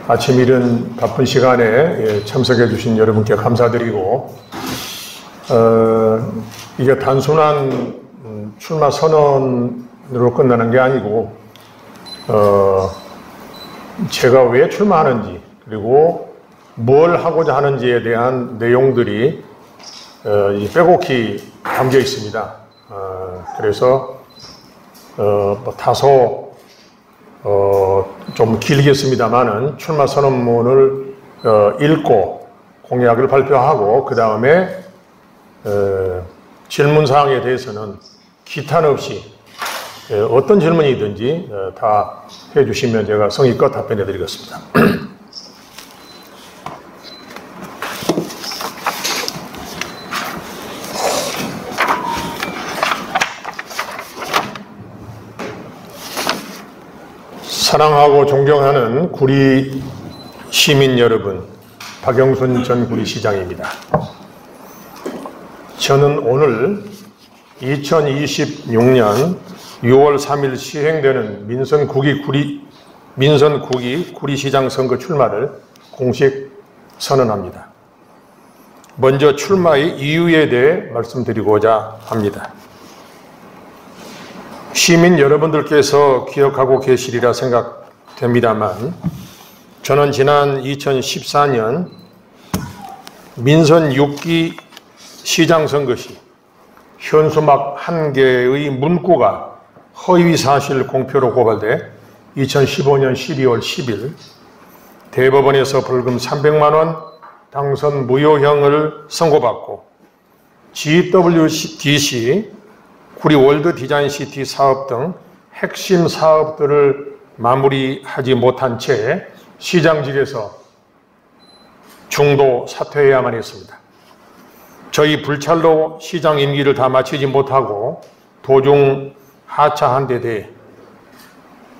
아침 이른 바쁜 시간에 참석해 주신 여러분께 감사드리고, 이게 단순한 출마 선언으로 끝나는 게 아니고, 제가 왜 출마하는지, 그리고 뭘 하고자 하는지에 대한 내용들이 빼곡히 담겨 있습니다. 그래서 다소 좀 길겠습니다만은 출마 선언문을 읽고 공약을 발표하고, 그 다음에 질문 사항에 대해서는 기탄 없이 어떤 질문이든지 다 해주시면 제가 성의껏 답변해 드리겠습니다. 사랑하고 존경하는 구리 시민 여러분, 박영순 전 구리시장입니다. 저는 오늘 2026년 6월 3일 시행되는 민선 9기 구리시장 선거 출마를 공식 선언합니다. 먼저 출마의 이유에 대해 말씀드리고자 합니다. 시민 여러분들께서 기억하고 계시리라 생각됩니다만, 저는 지난 2014년 민선 6기 시장 선거 시 현수막 1개의 문구가 허위사실 공표로 고발돼 2015년 12월 10일 대법원에서 벌금 300만 원, 당선 무효형을 선고받고 GWDC, 구리 월드 디자인 시티 사업 등 핵심 사업들을 마무리하지 못한 채 시장직에서 중도 사퇴해야만 했습니다. 저희 불찰로 시장 임기를 다 마치지 못하고 도중 하차한 데 대해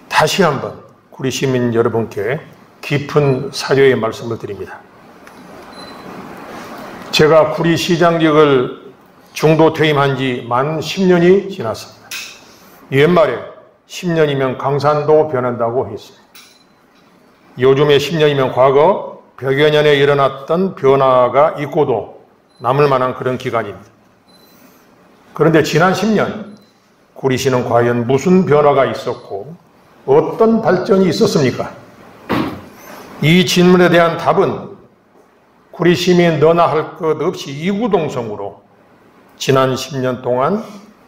다시 한번 구리 시민 여러분께 깊은 사죄의 말씀을 드립니다. 제가 구리 시장직을 중도 퇴임한 지 만 10년이 지났습니다. 옛말에 10년이면 강산도 변한다고 했습니다. 요즘에 10년이면 과거 100여 년에 일어났던 변화가 있고도 남을 만한 그런 기간입니다. 그런데 지난 10년 구리시는 과연 무슨 변화가 있었고 어떤 발전이 있었습니까? 이 질문에 대한 답은 구리시민 너나 할 것 없이 이구동성으로 지난 10년 동안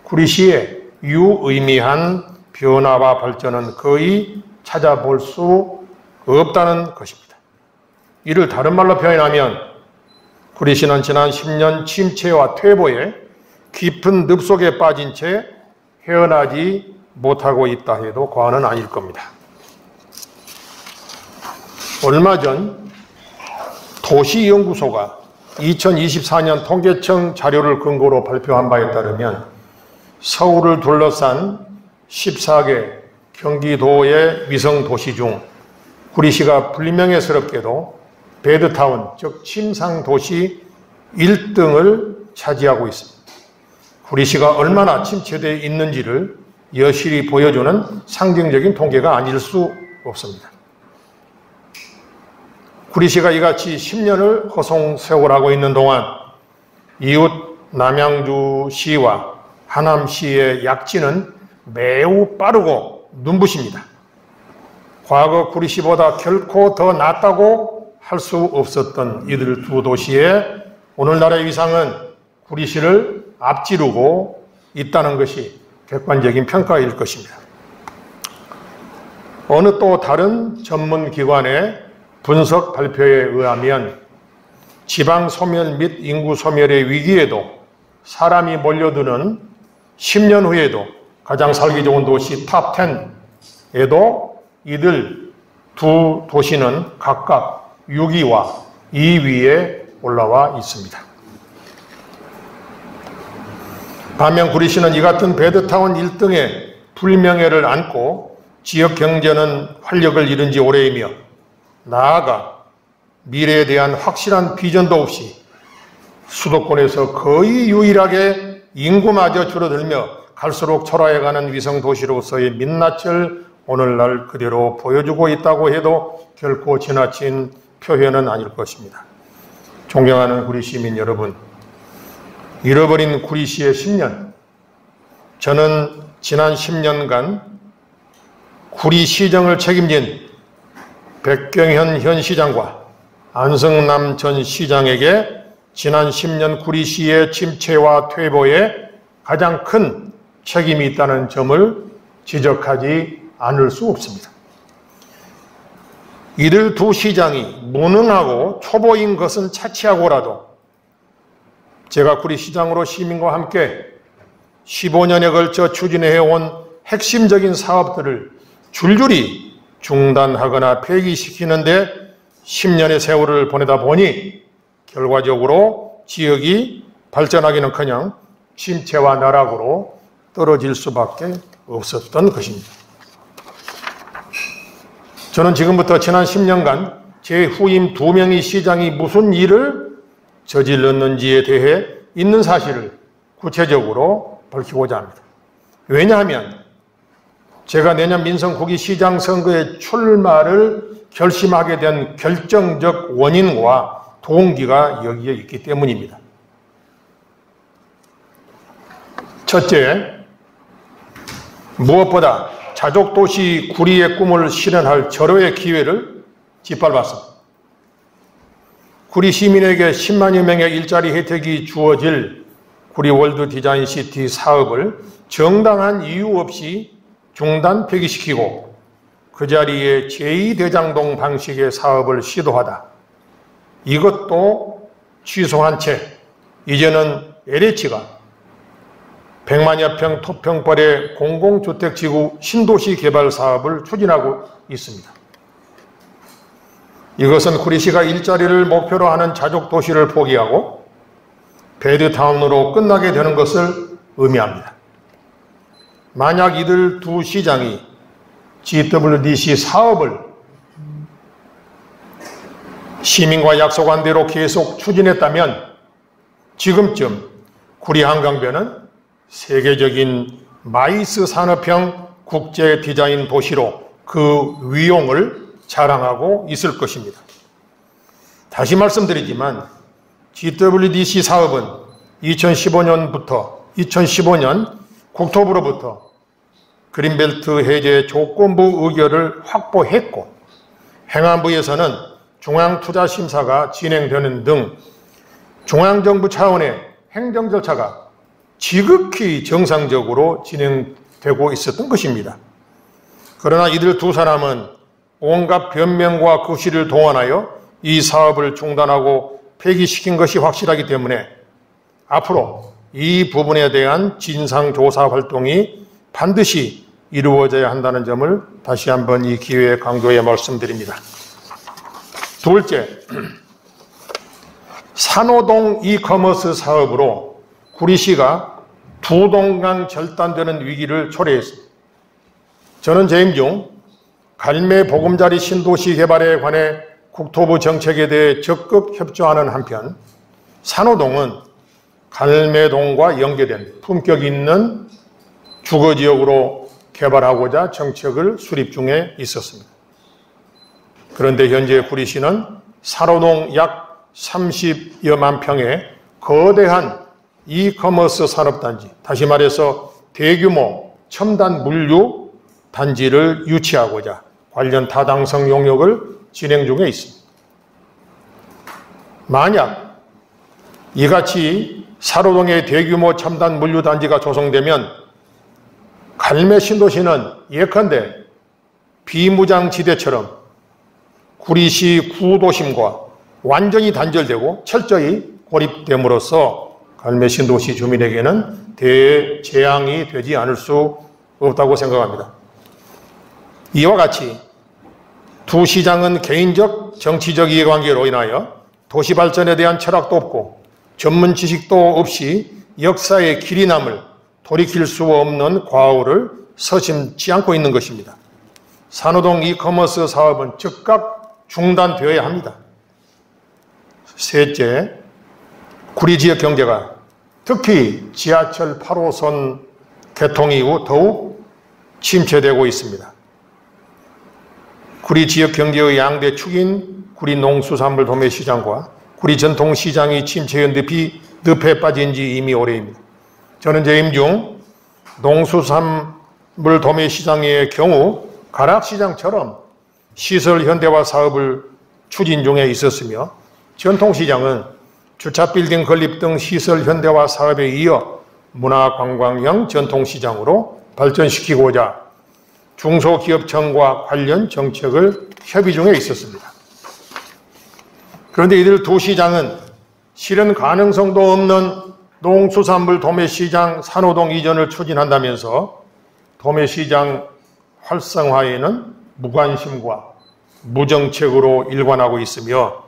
구리시의 유의미한 변화와 발전은 거의 찾아볼 수 없다는 것입니다. 이를 다른 말로 표현하면 구리시는 지난 10년 침체와 퇴보에 깊은 늪속에 빠진 채 헤어나지 못하고 있다 해도 과언은 아닐 겁니다. 얼마 전 도시연구소가 2024년 통계청 자료를 근거로 발표한 바에 따르면 서울을 둘러싼 14개 경기도의 위성도시 중 구리시가 불명예스럽게도 배드타운, 즉 침상도시 1등을 차지하고 있습니다. 구리시가 얼마나 침체되어 있는지를 여실히 보여주는 상징적인 통계가 아닐 수 없습니다. 구리시가 이같이 10년을 허송세월하고 있는 동안 이웃 남양주시와 하남시의 약진은 매우 빠르고 눈부십니다. 과거 구리시보다 결코 더 낫다고 할 수 없었던 이들 두 도시의 오늘날의 위상은 구리시를 앞지르고 있다는 것이 객관적인 평가일 것입니다. 어느 또 다른 전문기관의 분석 발표에 의하면 지방 소멸 및 인구 소멸의 위기에도 사람이 몰려드는 10년 후에도 가장 살기 좋은 도시 탑 10에도 이들 두 도시는 각각 6위와 2위에 올라와 있습니다. 반면 구리시는 이 같은 배드타운 1등의 불명예를 안고 지역 경제는 활력을 잃은 지 오래이며 나아가 미래에 대한 확실한 비전도 없이 수도권에서 거의 유일하게 인구마저 줄어들며 갈수록 초라해가는 위성도시로서의 민낯을 오늘날 그대로 보여주고 있다고 해도 결코 지나친 표현은 아닐 것입니다. 존경하는 구리 시민 여러분, 잃어버린 구리시의 10년, 저는 지난 10년간 구리시정을 책임진 백경현 현 시장과 안성남 전 시장에게 지난 10년 구리시의 침체와 퇴보에 가장 큰 책임이 있다는 점을 지적하지 않을 수 없습니다. 이들 두 시장이 무능하고 초보인 것은 차치하고라도 제가 구리시장으로 시민과 함께 15년에 걸쳐 추진해온 핵심적인 사업들을 줄줄이 중단하거나 폐기시키는데 10년의 세월을 보내다 보니 결과적으로 지역이 발전하기는커녕 침체와 나락으로 떨어질 수밖에 없었던 것입니다. 저는 지금부터 지난 10년간 제 후임 2명의 시장이 무슨 일을 저질렀는지에 대해 있는 사실을 구체적으로 밝히고자 합니다. 왜냐하면 제가 내년 민성구기 시장 선거에 출마를 결심하게 된 결정적 원인과 동기가 여기에 있기 때문입니다. 첫째, 무엇보다 자족도시 구리의 꿈을 실현할 절호의 기회를 짓밟았습니다. 구리 시민에게 10만여 명의 일자리 혜택이 주어질 구리 월드 디자인 시티 사업을 정당한 이유 없이 중단 폐기시키고 그 자리에 제2대장동 방식의 사업을 시도하다 이것도 취소한 채 이제는 LH가 100만여 평 토평벌의 공공주택지구 신도시 개발 사업을 추진하고 있습니다. 이것은 구리시가 일자리를 목표로 하는 자족도시를 포기하고 베드타운으로 끝나게 되는 것을 의미합니다. 만약 이들 두 시장이 GWDC 사업을 시민과 약속한 대로 계속 추진했다면 지금쯤 구리 한강변은 세계적인 마이스 산업형 국제 디자인 도시로 그 위용을 자랑하고 있을 것입니다. 다시 말씀드리지만 GWDC 사업은 2015년 국토부로부터 그린벨트 해제 조건부 의결을 확보했고 행안부에서는 중앙투자심사가 진행되는 등 중앙정부 차원의 행정 절차가 지극히 정상적으로 진행되고 있었던 것입니다. 그러나 이들 두 사람은 온갖 변명과 구실을 동원하여 이 사업을 중단하고 폐기시킨 것이 확실하기 때문에 앞으로 이 부분에 대한 진상조사 활동이 반드시 이루어져야 한다는 점을 다시 한번 이 기회에 강조해 말씀드립니다. 둘째, 산호동 이커머스 사업으로 구리시가 두 동강 절단되는 위기를 초래했습니다. 저는 재임 중 갈매 보금자리 신도시 개발에 관해 국토부 정책에 대해 적극 협조하는 한편 산호동은 갈매동과 연계된 품격 있는 주거지역으로 개발하고자 정책을 수립 중에 있었습니다. 그런데 현재 구리시는 산호동 약 30여만 평의 거대한 이커머스 산업단지, 다시 말해서 대규모 첨단 물류 단지를 유치하고자 관련 타당성 용역을 진행 중에 있습니다. 만약 이같이 산호동의 대규모 첨단 물류 단지가 조성되면 갈매 신도시는 예컨대 비무장지대처럼 구리시 구도심과 완전히 단절되고 철저히 고립됨으로써 갈매 신도시 주민에게는 대재앙이 되지 않을 수 없다고 생각합니다. 이와 같이 두 시장은 개인적 정치적 이해관계로 인하여 도시 발전에 대한 철학도 없고 전문 지식도 없이 역사의 길이 남을 돌이킬 수 없는 과오를 서심지 않고 있는 것입니다. 산호동 이커머스 사업은 즉각 중단되어야 합니다. 셋째, 구리 지역 경제가 특히 지하철 8호선 개통 이후 더욱 침체되고 있습니다. 구리 지역 경제의 양대 축인 구리 농수산물 도매시장과 구리 전통시장이 침체의 늪에 빠진 지 이미 오래입니다. 저는 재임 중 농수산물 도매시장의 경우 가락시장처럼 시설 현대화 사업을 추진 중에 있었으며 전통시장은 주차 빌딩 건립 등 시설 현대화 사업에 이어 문화관광형 전통시장으로 발전시키고자 중소기업청과 관련 정책을 협의 중에 있었습니다. 그런데 이들 두 시장은 실현 가능성도 없는 농수산물 도매시장 산호동 이전을 추진한다면서 도매시장 활성화에는 무관심과 무정책으로 일관하고 있으며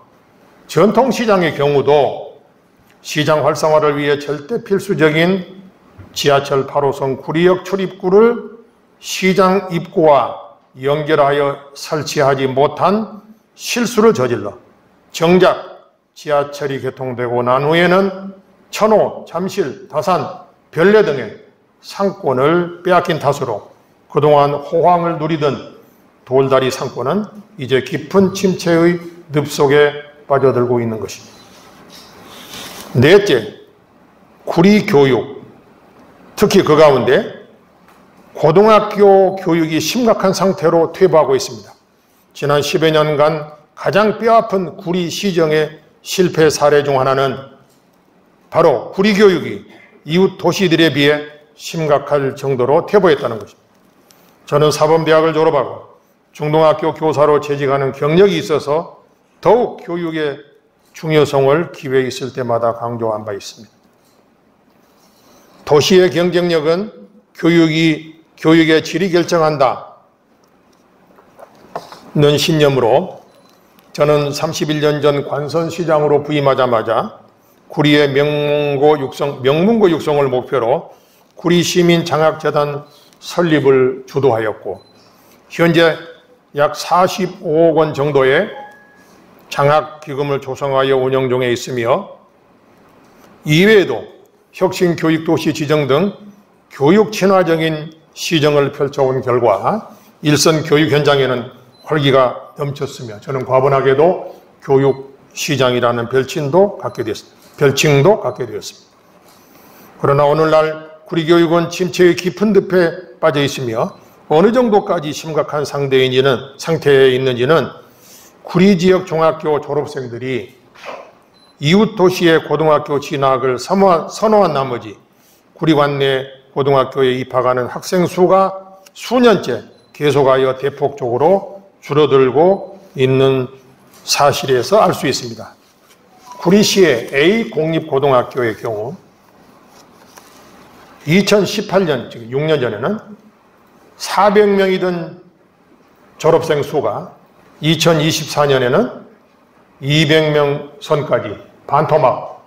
전통시장의 경우도 시장 활성화를 위해 절대 필수적인 지하철 8호선 구리역 출입구를 시장 입구와 연결하여 설치하지 못한 실수를 저질러 정작 지하철이 개통되고 난 후에는 천호, 잠실, 다산, 별내 등의 상권을 빼앗긴 탓으로 그동안 호황을 누리던 돌다리 상권은 이제 깊은 침체의 늪 속에 빠져들고 있는 것입니다. 넷째, 구리 교육, 특히 그 가운데 고등학교 교육이 심각한 상태로 퇴보하고 있습니다. 지난 10여 년간 가장 뼈아픈 구리 시정의 실패 사례 중 하나는 바로 구리 교육이 이웃 도시들에 비해 심각할 정도로 퇴보했다는 것입니다. 저는 사범대학을 졸업하고 중등학교 교사로 재직하는 경력이 있어서 더욱 교육의 중요성을 기회에 있을 때마다 강조한 바 있습니다. 도시의 경쟁력은 교육의 질이 결정한다는 신념으로 저는 31년 전 관선시장으로 부임하자마자 구리의 명문고 육성을 목표로 구리시민장학재단 설립을 주도하였고 현재 약 45억 원 정도의 장학기금을 조성하여 운영 중에 있으며 이외에도 혁신교육도시 지정 등 교육 친화적인 시정을 펼쳐온 결과 일선 교육 현장에는 활기가 넘쳤으며 저는 과분하게도 교육시장이라는 별칭도 갖게 되었습니다. 그러나 오늘날 구리교육은 침체의 깊은 늪에 빠져 있으며 어느 정도까지 심각한 상태에 있는지는 구리 지역 중학교 졸업생들이 이웃 도시의 고등학교 진학을 선호한 나머지 구리 관내 고등학교에 입학하는 학생 수가 수년째 계속하여 대폭적으로 줄어들고 있는 사실에서 알 수 있습니다. 구리시의 A 공립고등학교의 경우 2018년, 즉 6년 전에는 400명이던 졸업생 수가 2024년에는 200명 선까지 반토막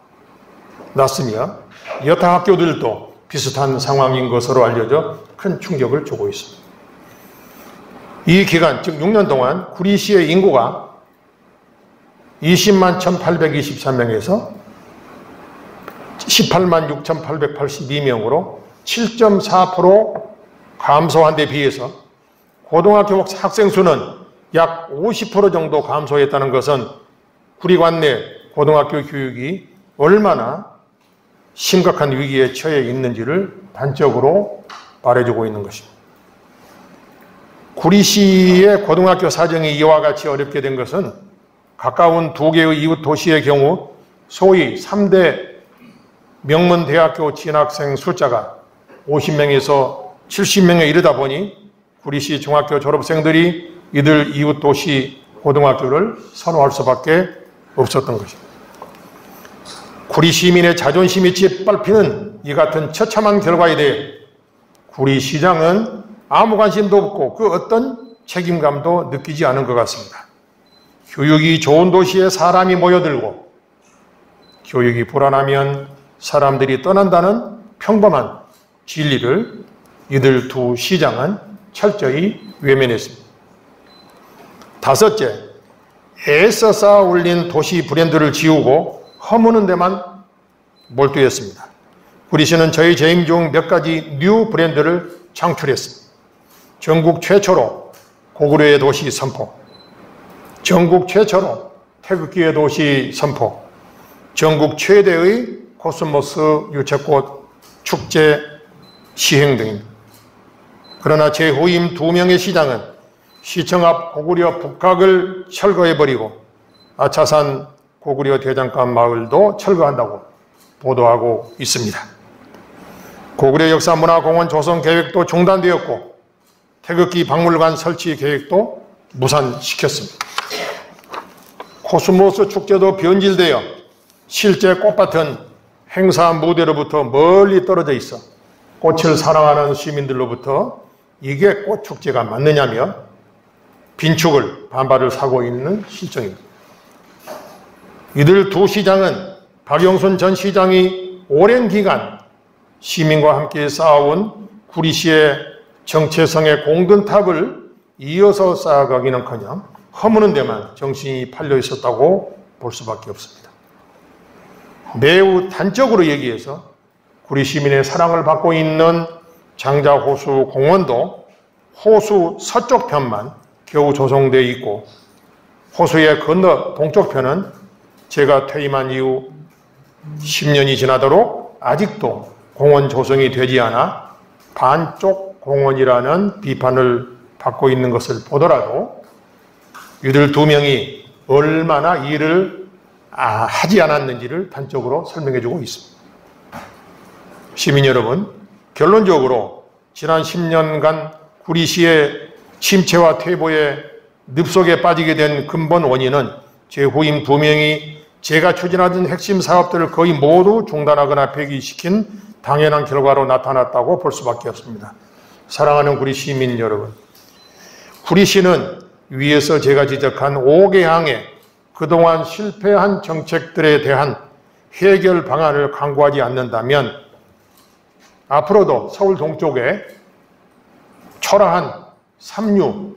났으며 여타 학교들도 비슷한 상황인 것으로 알려져 큰 충격을 주고 있습니다. 이 기간, 즉 6년 동안 구리시의 인구가 20만 1823명에서 18만 6882명으로 7.4% 감소한 데 비해서 고등학교 학생 수는 약 50% 정도 감소했다는 것은 구리 관내 고등학교 교육이 얼마나 심각한 위기에 처해 있는지를 단적으로 말해주고 있는 것입니다. 구리시의 고등학교 사정이 이와 같이 어렵게 된 것은 가까운 두 개의 이웃 도시의 경우 소위 3대 명문대학교 진학생 숫자가 50명에서 70명에 이르다 보니 구리시 중학교 졸업생들이 이들 이웃 도시 고등학교를 선호할 수밖에 없었던 것입니다. 구리 시민의 자존심이 짓밟히는 이 같은 처참한 결과에 대해 구리시장은 아무 관심도 없고 그 어떤 책임감도 느끼지 않은 것 같습니다. 교육이 좋은 도시에 사람이 모여들고 교육이 불안하면 사람들이 떠난다는 평범한 진리를 이들 두 시장은 철저히 외면했습니다. 다섯째, 애써 쌓아 올린 도시 브랜드를 지우고 허무는 데만 몰두했습니다. 구리시는 저희 재임 중 몇 가지 뉴 브랜드를 창출했습니다. 전국 최초로 고구려의 도시 선포, 전국 최초로 태극기의 도시 선포, 전국 최대의 코스모스 유채꽃 축제 시행 등입니다. 그러나 제 후임 2명의 시장은 시청 앞 고구려 북각을 철거해버리고 아차산 고구려 대장간 마을도 철거한다고 보도하고 있습니다. 고구려 역사문화공원 조성 계획도 중단되었고 태극기 박물관 설치 계획도 무산시켰습니다. 코스모스 축제도 변질되어 실제 꽃밭은 행사 무대로부터 멀리 떨어져 있어 꽃을 사랑하는 시민들로부터 이게 꽃축제가 맞느냐며 빈축을 반발을 사고 있는 실정입니다. 이들 두 시장은 박영순 전 시장이 오랜 기간 시민과 함께 쌓아온 구리시의 정체성의 공든탑을 이어서 쌓아가기는커녕 허무는 데만 정신이 팔려 있었다고 볼 수밖에 없습니다. 매우 단적으로 얘기해서 구리 시민의 사랑을 받고 있는 장자호수 공원도 호수 서쪽 편만 겨우 조성되어 있고 호수의 건너 동쪽 편은 제가 퇴임한 이후 10년이 지나도록 아직도 공원 조성이 되지 않아 반쪽 공원이라는 비판을 받고 있는 것을 보더라도 이들 두 명이 얼마나 일을 하지 않았는지를 단적으로 설명해 주고 있습니다. 시민 여러분, 결론적으로 지난 10년간 구리시의 침체와 퇴보의 늪속에 빠지게 된 근본 원인은 제 후임 2명이 제가 추진하던 핵심 사업들을 거의 모두 중단하거나 폐기시킨 당연한 결과로 나타났다고 볼 수밖에 없습니다. 사랑하는 구리 시민 여러분, 구리시는 위에서 제가 지적한 5개항의 그동안 실패한 정책들에 대한 해결 방안을 강구하지 않는다면 앞으로도 서울 동쪽에 초라한 삼류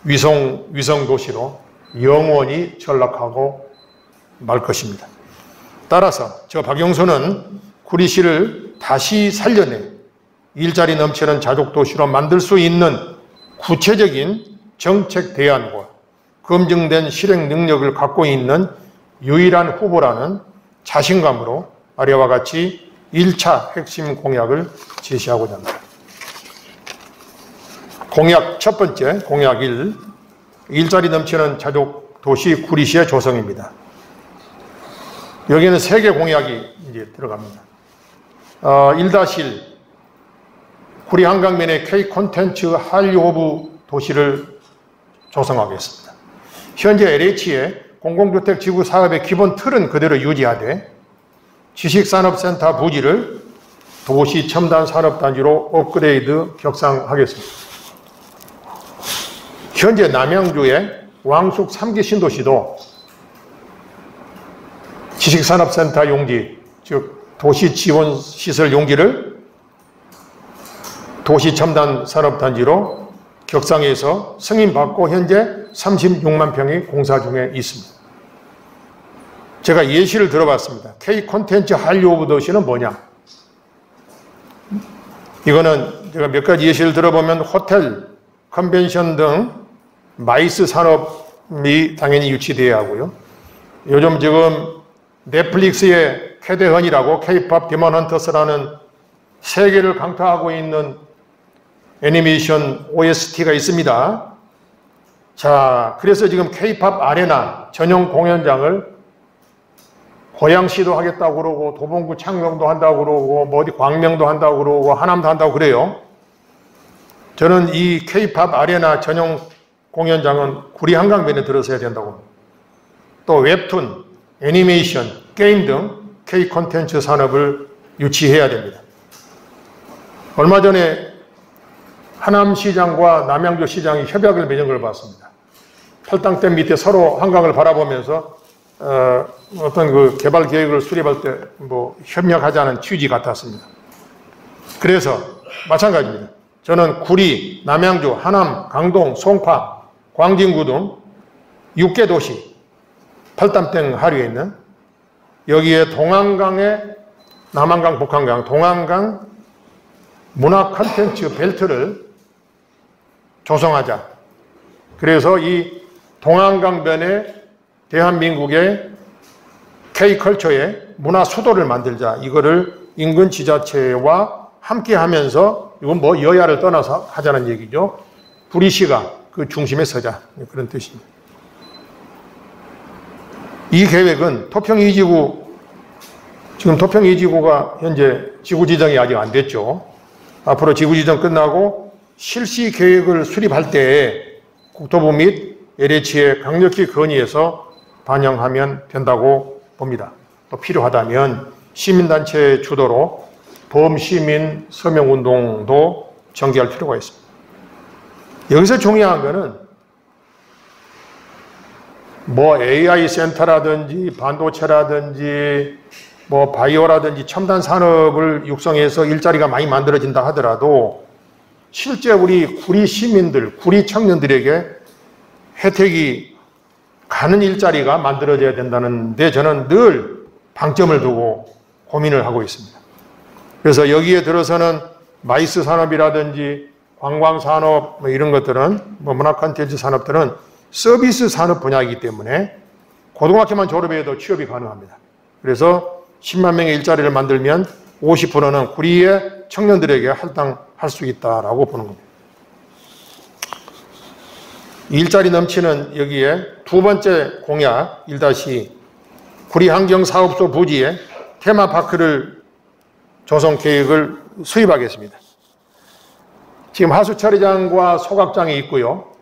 위성 도시로 영원히 전락하고 말 것입니다. 따라서 저 박영선은 구리시를 다시 살려내 일자리 넘치는 자족도시로 만들 수 있는 구체적인 정책 대안과 검증된 실행 능력을 갖고 있는 유일한 후보라는 자신감으로 아래와 같이 1차 핵심 공약을 제시하고자 합니다. 공약 첫 번째, 공약 1, 일자리 넘치는 자족도시 구리시의 조성입니다. 여기는 3개 공약이 이제 들어갑니다. 1-1, 구리 한강면에 K 콘텐츠 한류허브 도시를 조성하겠습니다. 현재 LH의 공공주택 지구 사업의 기본 틀은 그대로 유지하되 지식산업센터 부지를 도시 첨단 산업단지로 업그레이드 격상하겠습니다. 현재 남양주의 왕숙 3기 신도시도 지식산업센터 용지, 즉 도시지원시설 용지를 도시첨단 산업단지로 격상해서 승인받고 현재 36만 평이 공사 중에 있습니다. 제가 예시를 들어봤습니다. K 콘텐츠 한류허브 도시는 뭐냐? 이거는 제가 몇 가지 예시를 들어보면 호텔, 컨벤션 등 마이스 산업이 당연히 유치되어야 하고요. 요즘 지금 넷플릭스의 캐대헌이라고 K-팝 디먼 헌터스라는 세계를 강타하고 있는 애니메이션 OST가 있습니다. 자, 그래서 지금 K-팝 아레나 전용 공연장을 고양시도 하겠다고 그러고 도봉구 창녕도 한다고 그러고 뭐 어디 광명도 한다고 그러고 하남도 한다고 그래요. 저는 이 K-팝 아레나 전용 공연장은 구리 한강변에 들어서야 된다고 합니다. 또 웹툰, 애니메이션, 게임 등 K 콘텐츠 산업을 유치해야 됩니다. 얼마 전에 하남시장과 남양주시장이 협약을 맺은 걸 봤습니다. 팔당댐 밑에 서로 한강을 바라보면서 어떤 그 개발 계획을 수립할 때 뭐 협력하자는 취지 같았습니다. 그래서 마찬가지입니다. 저는 구리, 남양주, 하남, 강동, 송파, 광진구 등 6개 도시 팔당댐 하류에 있는 여기에 동한강에 남한강, 북한강, 동한강 문화 콘텐츠 벨트를 조성하자. 그래서 이 동한강변에 대한민국의 K컬처의 문화 수도를 만들자. 이거를 인근 지자체와 함께 하면서 이건 뭐 여야를 떠나서 하자는 얘기죠. 구리시가 그 중심에 서자. 그런 뜻입니다. 이 계획은 토평 2지구, 지금 토평 2지구가 현재 지구 지정이 아직 안 됐죠. 앞으로 지구 지정 끝나고 실시 계획을 수립할 때 국토부 및 LH에 강력히 건의해서 반영하면 된다고 봅니다. 또 필요하다면 시민단체 주도로 범시민 서명운동도 전개할 필요가 있습니다. 여기서 중요한 거는 뭐 AI 센터라든지 반도체라든지 뭐 바이오라든지 첨단 산업을 육성해서 일자리가 많이 만들어진다 하더라도 실제 우리 구리 시민들, 구리 청년들에게 혜택이 가는 일자리가 만들어져야 된다는데 저는 늘 방점을 두고 고민을 하고 있습니다. 그래서 여기에 들어서는 마이스 산업이라든지 관광 산업 뭐 이런 것들은 뭐 문화 콘텐츠 산업들은 서비스 산업 분야이기 때문에 고등학교만 졸업해도 취업이 가능합니다. 그래서 10만 명의 일자리를 만들면 50%는 구리의 청년들에게 할당할 수 있다라고 보는 겁니다. 일자리 넘치는 여기에 두 번째 공약 1- 구리환경사업소 부지에 테마파크를 조성 계획을 수립하겠습니다. 지금 하수처리장과 소각장이 있고요.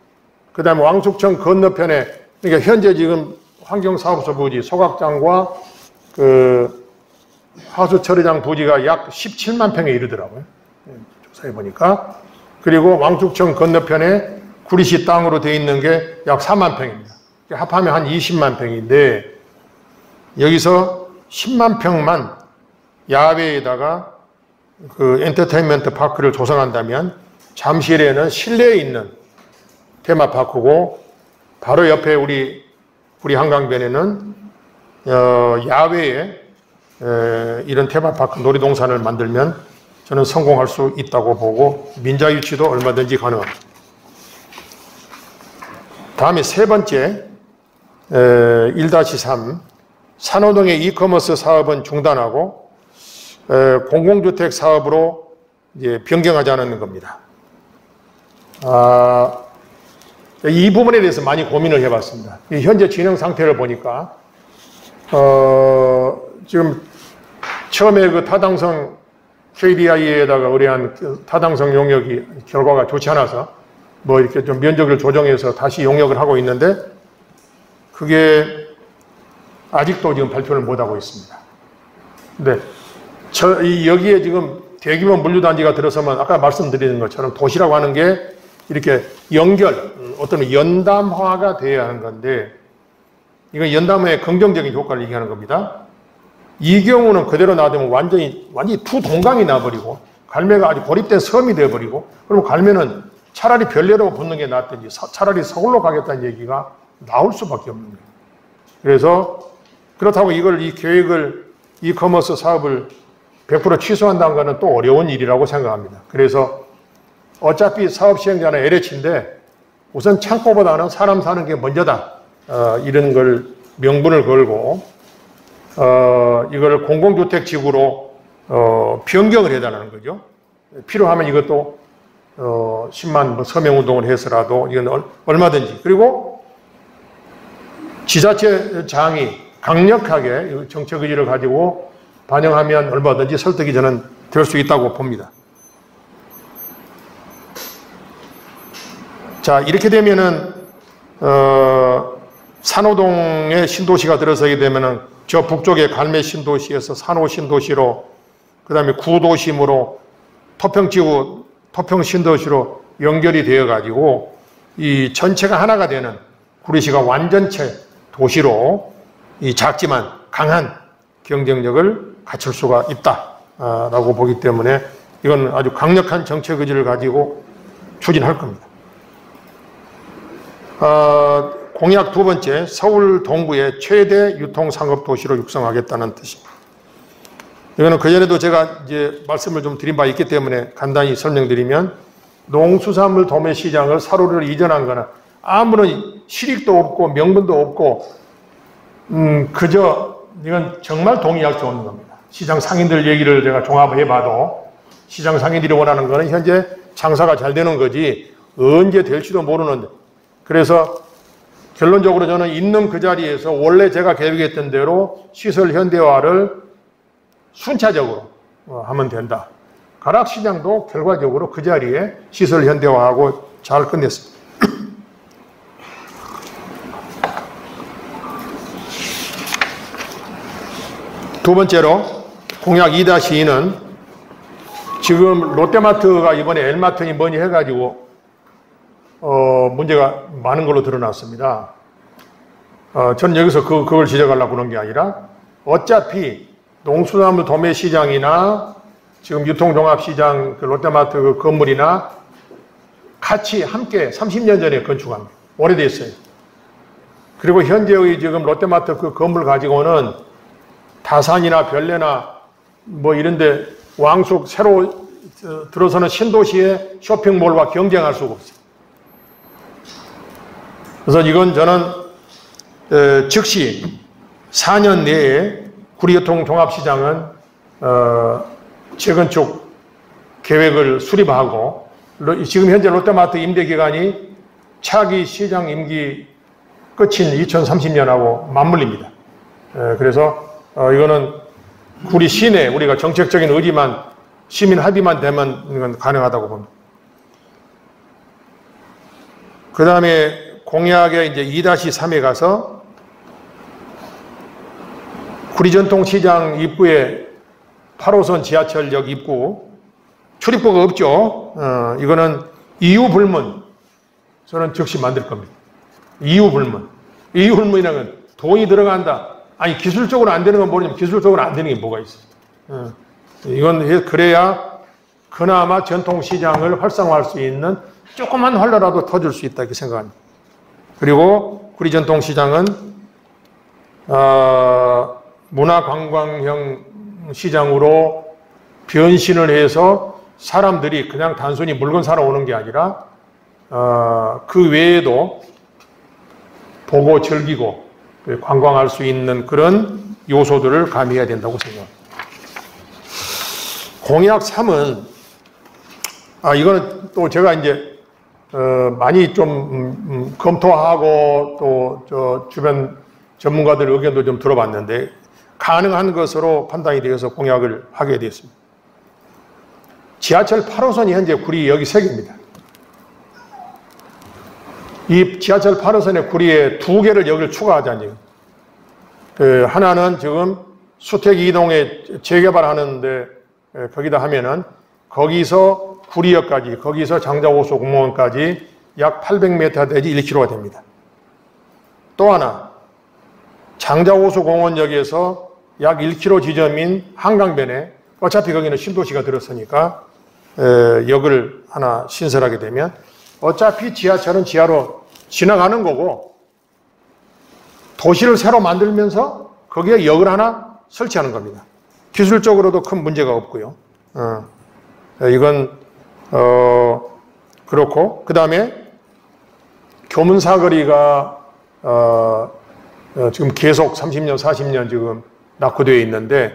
그 다음에 왕숙청 건너편에, 그러니까 현재 지금 환경사업소 부지, 소각장과 그 하수처리장 부지가 약 17만 평에 이르더라고요. 조사해 보니까. 그리고 왕숙청 건너편에 구리시 땅으로 되어 있는 게 약 4만 평입니다. 합하면 한 20만 평인데 여기서 10만 평만 야외에다가 그 엔터테인먼트 파크를 조성한다면 잠실에는 실내에 있는 테마파크고 바로 옆에 우리 한강변에는 야외에 이런 테마파크 놀이동산을 만들면 저는 성공할 수 있다고 보고 민자유치도 얼마든지 가능합니다. 다음에 세 번째 1-3 산호동의 이커머스 사업은 중단하고 공공주택 사업으로 이제 변경하자는 겁니다. 이 부분에 대해서 많이 고민을 해봤습니다. 현재 진행 상태를 보니까 지금 처음에 그 타당성 KDI에다가 의뢰한 타당성 용역이 결과가 좋지 않아서 뭐 이렇게 좀 면적을 조정해서 다시 용역을 하고 있는데 그게 아직도 지금 발표를 못하고 있습니다. 근데 여기에 지금 대규모 물류단지가 들어서면 아까 말씀드리는 것처럼 도시라고 하는 게 이렇게 어떤 연담화가 돼야 하는 건데 이건 연담화의 긍정적인 효과를 얘기하는 겁니다. 이 경우는 그대로 놔두면 완전히 두 동강이 나버리고 갈매가 아주 고립된 섬이 되어버리고 그럼 갈매는 차라리 별내로 붙는 게 낫든지 차라리 서울로 가겠다는 얘기가 나올 수밖에 없는 거예요. 그래서 그렇다고 이 계획을 이커머스 사업을 100% 취소한다는 것은 또 어려운 일이라고 생각합니다. 그래서 어차피 사업 시행자는 LH인데 우선 창고보다는 사람 사는 게 먼저다. 이런 걸 명분을 걸고 이걸 공공주택 지구로 변경을 해달라는 거죠. 필요하면 이것도 10만 서명운동을 해서라도 이건 얼마든지. 그리고 지자체장이 강력하게 정책 의지를 가지고 반영하면 얼마든지 설득이 저는 될 수 있다고 봅니다. 자, 이렇게 되면은 산호동에 신도시가 들어서게 되면은 저 북쪽의 갈매 신도시에서 산호 신도시로 그 다음에 구도심으로 토평지구 토평 신도시로 연결이 되어 가지고 이 전체가 하나가 되는 구리시가 완전체 도시로 이 작지만 강한 경쟁력을 갖출 수가 있다라고 보기 때문에 이건 아주 강력한 정책 의지를 가지고 추진할 겁니다. 공약 두 번째, 서울 동구의 최대 유통상업도시로 육성하겠다는 뜻입니다. 이거는 그전에도 제가 이제 말씀을 좀 드린 바 있기 때문에 간단히 설명드리면 농수산물 도매 시장을 사로를 이전한 거는 아무런 실익도 없고 명분도 없고 그저 이건 정말 동의할 수 없는 겁니다. 시장 상인들 얘기를 제가 종합해봐도 시장 상인들이 원하는 거는 현재 장사가 잘 되는 거지 언제 될지도 모르는데, 그래서 결론적으로 저는 있는 그 자리에서 원래 제가 계획했던 대로 시설 현대화를 순차적으로 하면 된다. 가락시장도 결과적으로 그 자리에 시설 현대화하고 잘 끝냈습니다. 두 번째로 공약 2-2는 지금 롯데마트가 이번에 엘마트니 뭐니 해가지고 문제가 많은 걸로 드러났습니다. 저는 여기서 그걸 지적하려고 그런 게 아니라 어차피 농수산물 도매시장이나 지금 유통종합시장 그 롯데마트 그 건물이나 같이 함께 30년 전에 건축합니다. 오래됐어요. 그리고 현재의 지금 롯데마트 그 건물 가지고는 다산이나 별내나 뭐 이런데 왕숙 새로 들어서는 신도시의 쇼핑몰과 경쟁할 수가 없어요. 그래서 이건 저는 즉시 4년 내에 구리교통종합시장은 재건축 계획을 수립하고 지금 현재 롯데마트 임대기간이 차기 시장 임기 끝인 2030년하고 맞물립니다. 그래서 이거는 구리 시내 우리가 정책적인 의지만 시민 합의만 되면 이건 가능하다고 봅니다. 그 다음에 공약의 이제 2-3에 가서 구리전통시장 입구에 8호선 지하철역 입구 출입구가 없죠. 이거는 이유불문 저는 즉시 만들 겁니다. 이유불문. 이유불문이라는 건 돈이 들어간다. 아니 기술적으로 안 되는 건 모르지만 기술적으로 안 되는 게 뭐가 있어요. 이건 그래야 그나마 전통시장을 활성화할 수 있는 조그만 활로라도 터질 수 있다 이렇게 생각합니다. 그리고 구리전통시장은 문화관광형 시장으로 변신을 해서 사람들이 그냥 단순히 물건 사러 오는 게 아니라 그 외에도 보고 즐기고 관광할 수 있는 그런 요소들을 가미해야 된다고 생각합니다. 공약 3은 이거는 또 제가 이제 많이 좀 검토하고 또 저 주변 전문가들 의견도 좀 들어봤는데 가능한 것으로 판단이 되어서 공약을 하게 되었습니다. 지하철 8호선이 현재 구리역이 3개입니다. 이 지하철 8호선의 구리에 2개를 역을 추가하자니 하나는 지금 수택 이동에 재개발하는데 거기다 하면은 거기서 구리역까지 거기서 장자호수 공원까지 약 800m 내지 1km가 됩니다. 또 하나 장자호수 공원역에서 약 1km 지점인 한강변에 어차피 거기는 신도시가 들었으니까 역을 하나 신설하게 되면 어차피 지하철은 지하로 지나가는 거고 도시를 새로 만들면서 거기에 역을 하나 설치하는 겁니다. 기술적으로도 큰 문제가 없고요. 이건 그렇고 그 다음에 교문사거리가 지금 계속 30년, 40년 지금 낙후되어 있는데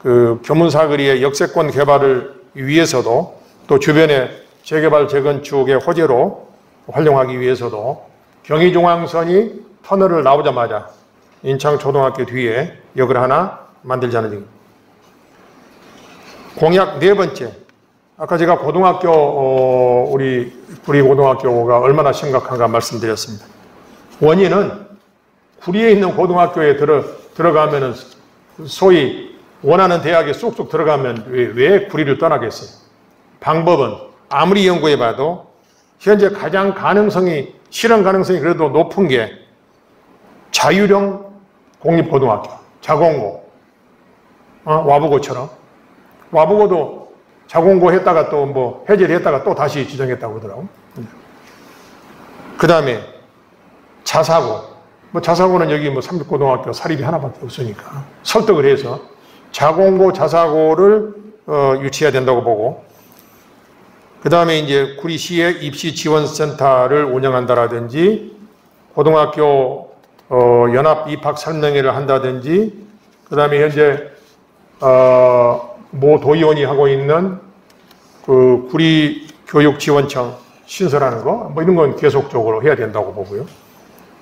그 교문사거리의 역세권 개발을 위해서도 또 주변에 재개발, 재건축의 호재로 활용하기 위해서도 경의중앙선이 터널을 나오자마자 인창초등학교 뒤에 역을 하나 만들자는 얘기입니다. 공약 4번째. 아까 제가 고등학교, 우리 구리고등학교가 얼마나 심각한가 말씀드렸습니다. 원인은 구리에 있는 고등학교에 들어가면은 소위 원하는 대학에 쑥쑥 들어가면 왜 구리를 떠나겠어요? 방법은 아무리 연구해봐도 현재 가장 실현 가능성이 그래도 높은 게 자율형 공립고등학교, 자공고, 와부고처럼. 와부고도 자공고 했다가 또 뭐 해제를 했다가 또 다시 지정했다고 그러더라고. 그 다음에 자사고. 자사고는 여기 삼육고등학교 사립이 하나밖에 없으니까 설득을 해서 자공고, 자사고를 유치해야 된다고 보고 그 다음에 이제 구리시에 입시지원센터를 운영한다라든지 고등학교 연합 입학 설명회를 한다든지 그 다음에 현재 모 도의원이 하고 있는 그 구리 교육지원청 신설하는 거 뭐 이런 건 계속적으로 해야 된다고 보고요.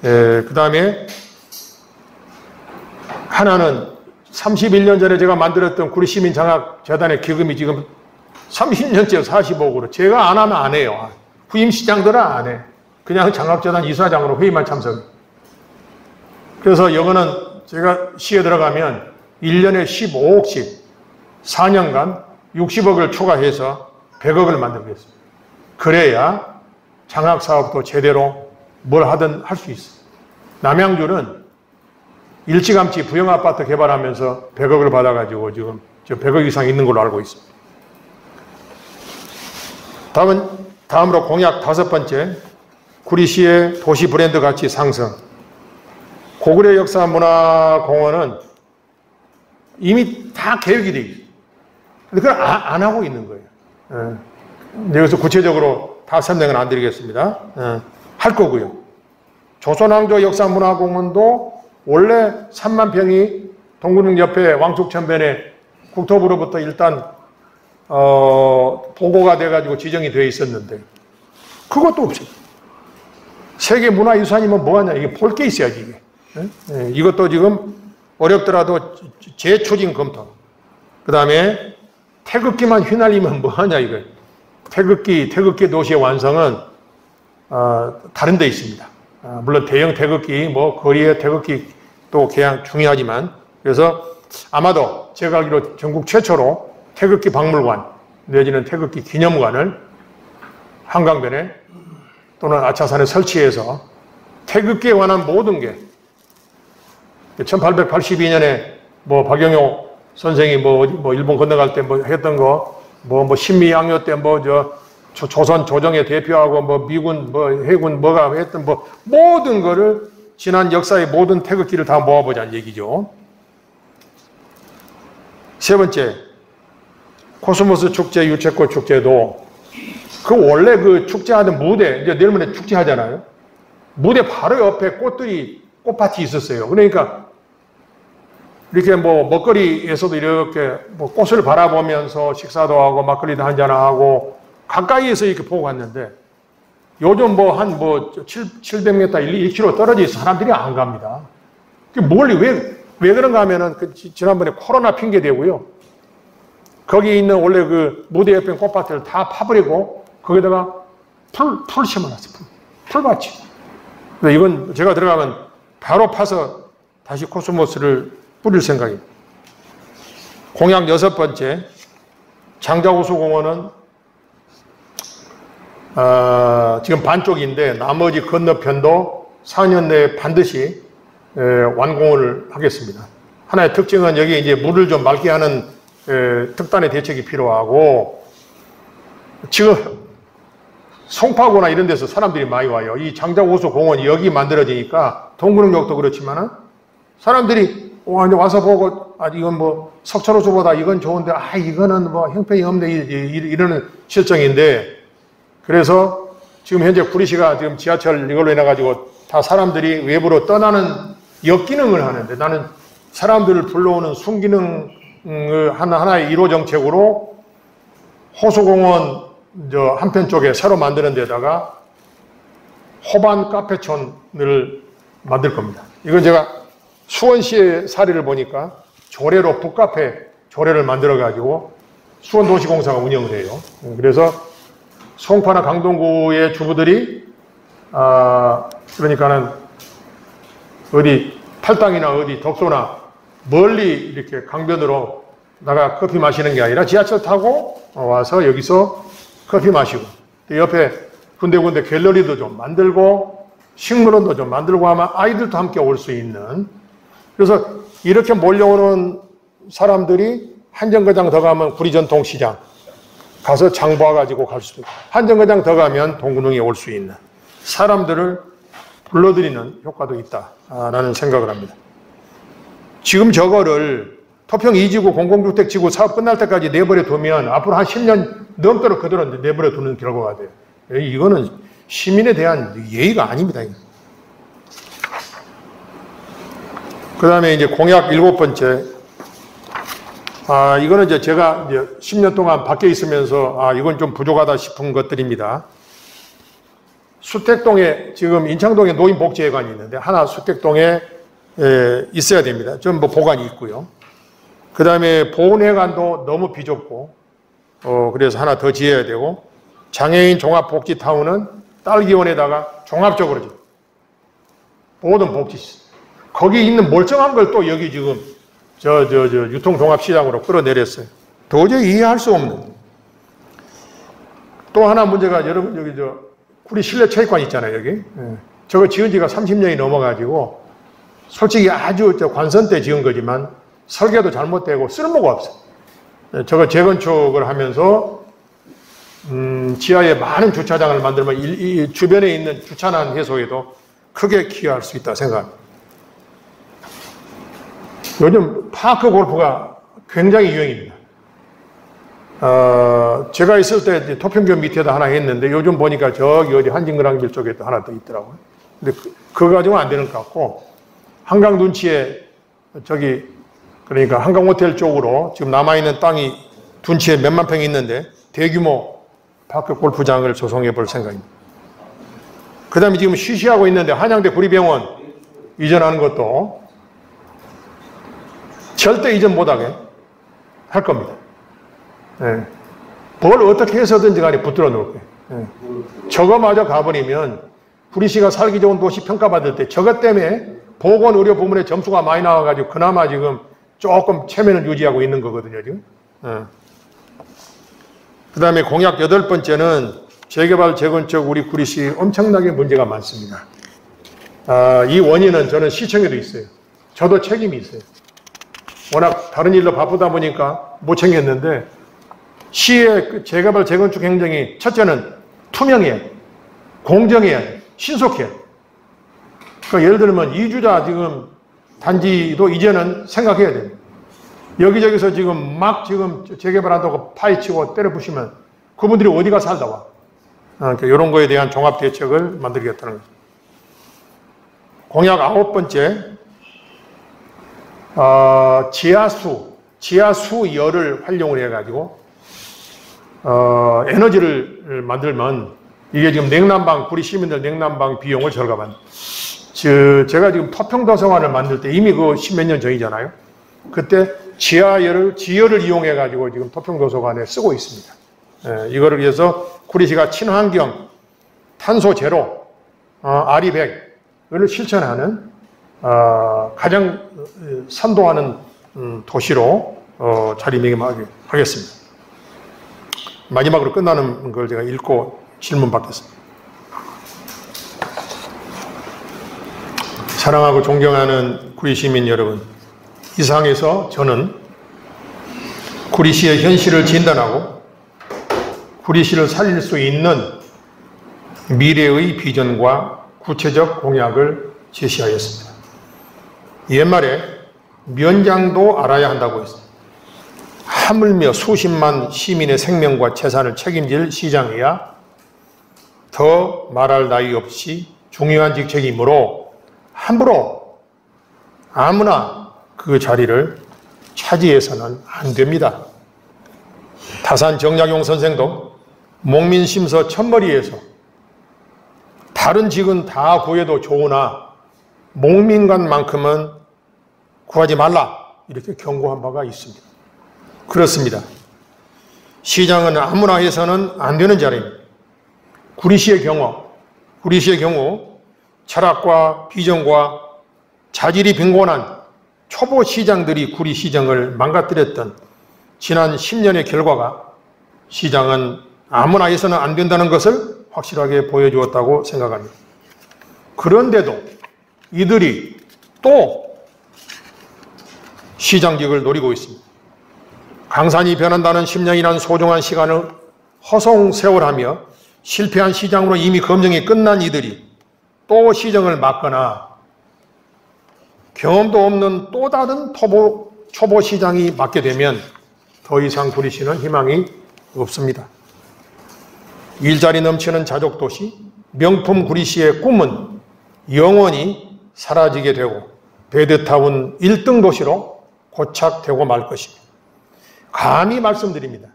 그 다음에 하나는 31년 전에 제가 만들었던 구리시민장학재단의 기금이 지금 30년째 40억으로 제가 안 하면 안 해요. 후임시장들은 안 해. 그냥 장학재단 이사장으로 회의만 참석. 그래서 이거는 제가 시에 들어가면 1년에 15억씩 4년간 60억을 추가해서 100억을 만들겠습니다. 그래야 장학사업도 제대로 뭘 하든 할 수 있어. 남양주는 일찌감치 부영아파트 개발하면서 100억을 받아가지고 지금 100억 이상 있는 걸로 알고 있습니다. 다음으로 공약 5번째, 구리시의 도시 브랜드 가치 상승. 고구려 역사문화공원은 이미 다 계획이 돼 있어요. 근데 그걸 안 하고 있는 거예요. 여기서 구체적으로 다 설명은 안 드리겠습니다. 할 거고요. 조선왕조 역사문화공원도 원래 3만 평이 동구릉 옆에 왕축천변에 국토부로부터 일단 보고가 돼가지고 지정이 되어 있었는데 그것도 없어요. 세계문화유산이면 뭐하냐. 이게 볼 게 있어야지 이게. 이것도 지금 어렵더라도 재추진 검토. 그 다음에 태극기만 휘날리면 뭐하냐 이거. 태극기 도시의 완성은 다른 데 있습니다. 물론 대형 태극기, 뭐 거리의 태극기도 굉장히 중요하지만 그래서 아마도 제가 알기로 전국 최초로 태극기 박물관 내지는 태극기 기념관을 한강변에 또는 아차산에 설치해서 태극기에 관한 모든 게 1882년에 뭐 박영효 선생이 뭐 일본 건너갈 때 뭐 했던 거 뭐 신미양요 때 조선 조정의 대표하고 뭐 미군 뭐 해군 뭐가 했던 뭐 모든 거를 지난 역사의 모든 태극기를 다 모아보자는 얘기죠. 세 번째, 코스모스 축제, 유채꽃 축제도 그 원래 그 축제하던 무대, 이제 내일 모레 축제하잖아요. 무대 바로 옆에 꽃밭이 있었어요. 그러니까 이렇게 뭐 먹거리에서도 이렇게 뭐 꽃을 바라보면서 식사도 하고 막걸리도 한잔하고 가까이에서 이렇게 보고 갔는데 요즘 뭐 한 700m, 1km 떨어져 있어 사람들이 안 갑니다. 멀리 왜 그런가 하면은 지난번에 코로나 핑계 대고요. 거기 있는 원래 그 무대 옆에 꽃밭을 다 파버리고 거기다가 풀 심어놨어요. 풀밭이. 근데 이건 제가 들어가면 바로 파서 다시 코스모스를 뿌릴 생각입니다. 공약 6번째, 장자호수공원은 지금 반쪽인데 나머지 건너편도 4년 내에 반드시 완공을 하겠습니다. 하나의 특징은 여기 이제 물을 좀 맑게 하는 특단의 대책이 필요하고 지금 송파구나 이런 데서 사람들이 많이 와요. 이 장자호수공원이 여기 만들어지니까 동구릉역도 그렇지만은 사람들이 와서 보고 이건 뭐 석촌호수보다 이건 좋은데 이거는 뭐 형편이 없네 이러는 실정인데 그래서 지금 현재 구리시가 지금 지하철 이걸로 인해 가지고 다 사람들이 외부로 떠나는 역기능을 하는데 나는 사람들을 불러오는 순기능을 하나의 1호 정책으로 호수공원 한편 쪽에 새로 만드는 데다가 호반 카페촌을 만들 겁니다. 이건 제가 수원시의 사례를 보니까 조례로 북카페 조례를 만들어 가지고 수원도시공사가 운영을 해요. 그래서 송파나 강동구의 주부들이 그러니까는 어디 팔당이나 어디 덕소나 멀리 이렇게 강변으로 나가 커피 마시는 게 아니라 지하철 타고 와서 여기서 커피 마시고 옆에 군데군데 갤러리도 좀 만들고 식물원도 좀 만들고 하면 아이들도 함께 올 수 있는 그래서 이렇게 몰려오는 사람들이 한정거장 더 가면 구리전통시장 가서 장 봐가지고 갈 수도 있고 한정거장 더 가면 동구릉에 올 수 있는 사람들을 불러들이는 효과도 있다라는 생각을 합니다. 지금 저거를 토평 2지구 공공주택 지구 사업 끝날 때까지 내버려 두면 앞으로 한 10년 넘도록 그대로 내버려 두는 결과가 돼요. 이거는 시민에 대한 예의가 아닙니다. 그 다음에 이제 공약 7번째. 이거는 이제 제가 이제 10년 동안 밖에 있으면서 이건 좀 부족하다 싶은 것들입니다. 수택동에 지금 인창동에 노인복지회관이 있는데 하나 수택동에 있어야 됩니다. 좀 뭐 보관이 있고요. 그 다음에 보훈회관도 너무 비좁고 그래서 하나 더 지어야 되고 장애인 종합복지타운은 딸기원에다가 종합적으로 모든 복지 거기 있는 멀쩡한 걸 또 여기 지금 유통종합시장으로 끌어내렸어요. 도저히 이해할 수 없는. 또 하나 문제가 여러분 여기 구리 실내체육관 있잖아요, 여기. 저거 지은 지가 30년이 넘어가지고 솔직히 아주 관선 때 지은 거지만 설계도 잘못되고 쓸모가 없어요. 저거 재건축을 하면서 지하에 많은 주차장을 만들면 이 주변에 있는 주차난 해소에도 크게 기여할 수 있다 생각합니다. 요즘 파크 골프가 굉장히 유행입니다. 제가 있을 때 토평교 밑에도 하나 했는데 요즘 보니까 저기 어디 한진그랑길 쪽에도 하나 더 있더라고요. 근데 그거 가지고는 안 되는 것 같고 한강 둔치에 그러니까 한강 호텔 쪽으로 지금 남아있는 땅이 둔치에 몇만 평이 있는데 대규모 파크 골프장을 조성해 볼 생각입니다. 그 다음에 지금 쉬쉬하고 있는데 한양대 구리병원 이전하는 것도 절대 이전 못하게 할 겁니다. 뭘 어떻게 해서든지 간에 붙들어 놓을 거예요. 저거마저 가버리면 구리시가 살기 좋은 도시 평가받을 때 저것 때문에 보건의료 부문에 점수가 많이 나와가지고 그나마 지금 조금 체면을 유지하고 있는 거거든요, 지금. 그 다음에 공약 8번째는 재개발, 재건축 우리 구리시 엄청나게 문제가 많습니다. 이 원인은 저는 시청에도 있어요. 저도 책임이 있어요. 워낙 다른 일로 바쁘다 보니까 못 챙겼는데 시의 재개발, 재건축 행정이 첫째는 투명해야 돼. 공정해야 돼. 신속해야 돼. 그러니까 예를 들면 이주자 지금 단지도 이제는 생각해야 돼요. 여기저기서 지금 막 지금 재개발한다고 파헤치고 때려부시면 그분들이 어디가 살다 와. 그러니까 이런 거에 대한 종합 대책을 만들겠다는 거죠. 공약 9번째. 지하수열을 활용을 해가지고 에너지를 만들면 이게 지금 냉난방, 구리 시민들 냉난방 비용을 절감한. 제가 지금 토평도서관을 만들 때 이미 그 십몇 년 전이잖아요. 그때 지열을 이용해가지고 지금 토평도서관에 쓰고 있습니다. 이거를 위해서 구리시가 친환경, 탄소 제로, RE100을 실천하는 가장 선도하는 도시로 자리매김하겠습니다. 마지막으로 끝나는 걸 제가 읽고 질문 받겠습니다. 사랑하고 존경하는 구리 시민 여러분, 이상에서 저는 구리시의 현실을 진단하고 구리시를 살릴 수 있는 미래의 비전과 구체적 공약을 제시하였습니다. 옛말에 면장도 알아야 한다고 했습니다. 하물며 수십만 시민의 생명과 재산을 책임질 시장이야 더 말할 나위 없이 중요한 직책이므로 함부로 아무나 그 자리를 차지해서는 안 됩니다. 타산 정약용 선생도 목민심서 첫머리에서 다른 직은 다 구해도 좋으나 목민관만큼은 구하지 말라 이렇게 경고한 바가 있습니다. 그렇습니다. 시장은 아무나 해서는 안 되는 자리입니다. 구리시의 경우 철학과 비전과 자질이 빈곤한 초보 시장들이 구리 시정을 망가뜨렸던 지난 10년의 결과가 시장은 아무나 해서는 안 된다는 것을 확실하게 보여주었다고 생각합니다. 그런데도 이들이 또 시장직을 노리고 있습니다. 강산이 변한다는 10년이라는 소중한 시간을 허송세월하며 실패한 시장으로 이미 검증이 끝난 이들이 또 시정을 막거나 경험도 없는 또 다른 초보 시장이 맡게 되면 더 이상 구리시는 희망이 없습니다. 일자리 넘치는 자족도시, 명품 구리시의 꿈은 영원히 사라지게 되고 베드타운 1등 도시로 고착되고 말 것입니다. 감히 말씀드립니다.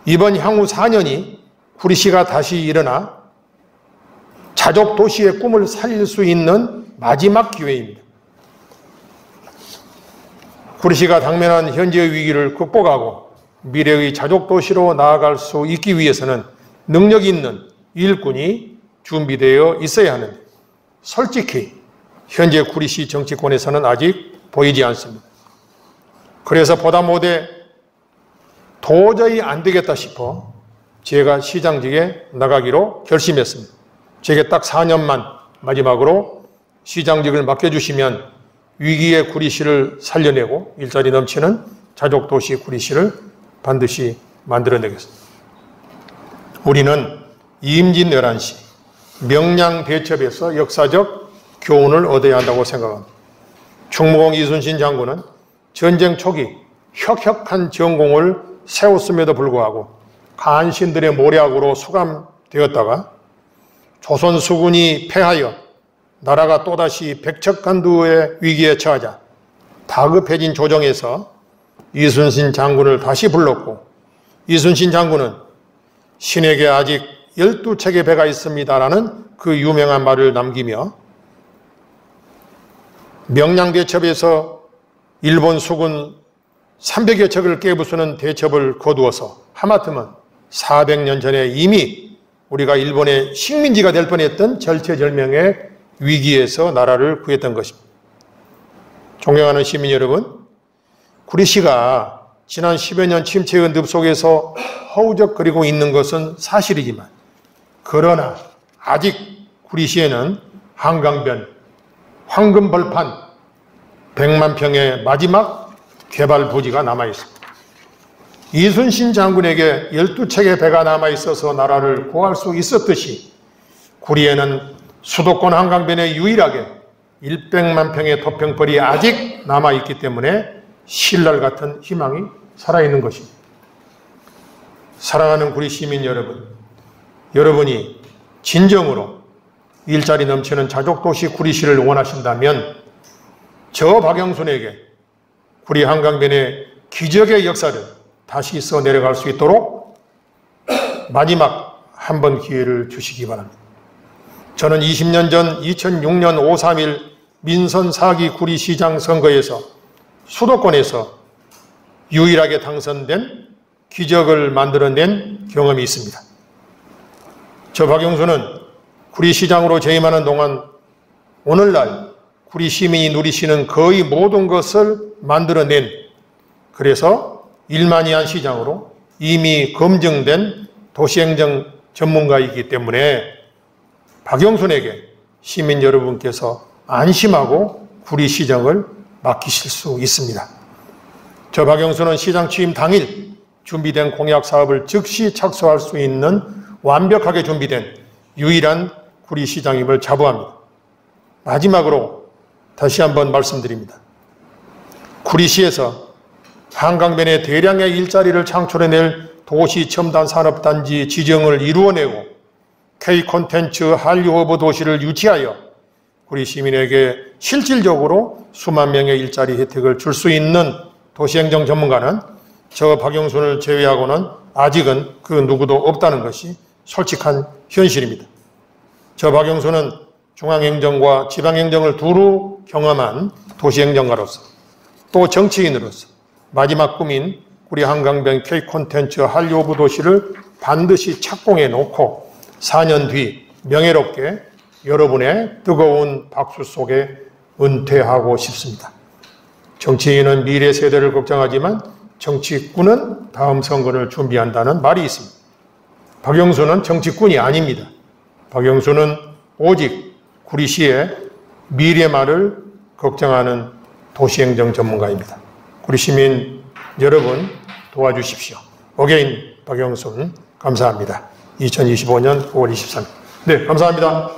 이번 향후 4년이 구리시가 다시 일어나 자족도시의 꿈을 살릴 수 있는 마지막 기회입니다. 구리시가 당면한 현재의 위기를 극복하고 미래의 자족도시로 나아갈 수 있기 위해서는 능력 있는 일꾼이 준비되어 있어야 하는데 솔직히 현재 구리시 정치권에서는 아직 보이지 않습니다. 그래서 보다 못해 도저히 안 되겠다 싶어 제가 시장직에 나가기로 결심했습니다. 제게 딱 4년만 마지막으로 시장직을 맡겨주시면 위기의 구리시를 살려내고 일자리 넘치는 자족도시 구리시를 반드시 만들어내겠습니다. 우리는 임진 11시 명량대첩에서 역사적 교훈을 얻어야 한다고 생각합니다. 충무공 이순신 장군은 전쟁 초기 혁혁한 전공을 세웠음에도 불구하고 간신들의 모략으로 수감되었다가 조선 수군이 패하여 나라가 또다시 백척간두의 위기에 처하자 다급해진 조정에서 이순신 장군을 다시 불렀고 이순신 장군은 신에게 아직 12척의 배가 있습니다라는 그 유명한 말을 남기며 명량대첩에서 일본 수군 300여 척을 깨부수는 대첩을 거두어서 하마터면 400년 전에 이미 우리가 일본의 식민지가 될 뻔했던 절체절명의 위기에서 나라를 구했던 것입니다. 존경하는 시민 여러분, 구리시가 지난 10여 년 침체의 늪 속에서 허우적거리고 있는 것은 사실이지만 그러나 아직 구리시에는 한강변, 황금벌판, 100만 평의 마지막 개발 부지가 남아있습니다. 이순신 장군에게 12척의 배가 남아있어서 나라를 구할 수 있었듯이 구리에는 수도권 한강변에 유일하게 100만 평의 토평벌이 아직 남아있기 때문에 신랄 같은 희망이 살아있는 것입니다. 사랑하는 구리 시민 여러분, 여러분이 진정으로 일자리 넘치는 자족도시 구리시를 원하신다면 저 박영순에게 구리 한강변의 기적의 역사를 다시 써 내려갈 수 있도록 마지막 한 번 기회를 주시기 바랍니다. 저는 20년 전 2006년 5.3.1 민선 4기 구리시장 선거에서 수도권에서 유일하게 당선된 기적을 만들어낸 경험이 있습니다. 저 박영수는 구리시장으로 재임하는 동안 오늘날 구리 시민이 누리시는 거의 모든 것을 만들어낸, 그래서 일만이한 시장으로 이미 검증된 도시행정 전문가이기 때문에 박영순에게 시민 여러분께서 안심하고 구리시장을 맡기실 수 있습니다. 저 박영순은 시장 취임 당일 준비된 공약 사업을 즉시 착수할 수 있는 완벽하게 준비된 유일한 구리시장임을 자부합니다. 마지막으로 다시 한번 말씀드립니다. 구리시에서 한강변에 대량의 일자리를 창출해낼 도시첨단산업단지 지정을 이루어내고 K콘텐츠 한류허브 도시를 유치하여 구리 시민에게 실질적으로 수만 명의 일자리 혜택을 줄 수 있는 도시행정 전문가는 저 박영순을 제외하고는 아직은 그 누구도 없다는 것이 솔직한 현실입니다. 저 박영순은 중앙행정과 지방행정을 두루 경험한 도시행정가로서 또 정치인으로서 마지막 꿈인 구리 한강변 K콘텐츠 한류허브 도시를 반드시 착공해 놓고 4년 뒤 명예롭게 여러분의 뜨거운 박수 속에 은퇴하고 싶습니다. 정치인은 미래 세대를 걱정하지만 정치꾼은 다음 선거를 준비한다는 말이 있습니다. 박영수는 정치꾼이 아닙니다. 박영수는 오직 구리시의 미래만을 걱정하는 도시행정 전문가입니다. 구리 시민 여러분 도와주십시오. 어게인 박영순 감사합니다. 2025년 5월 23일. 네, 감사합니다.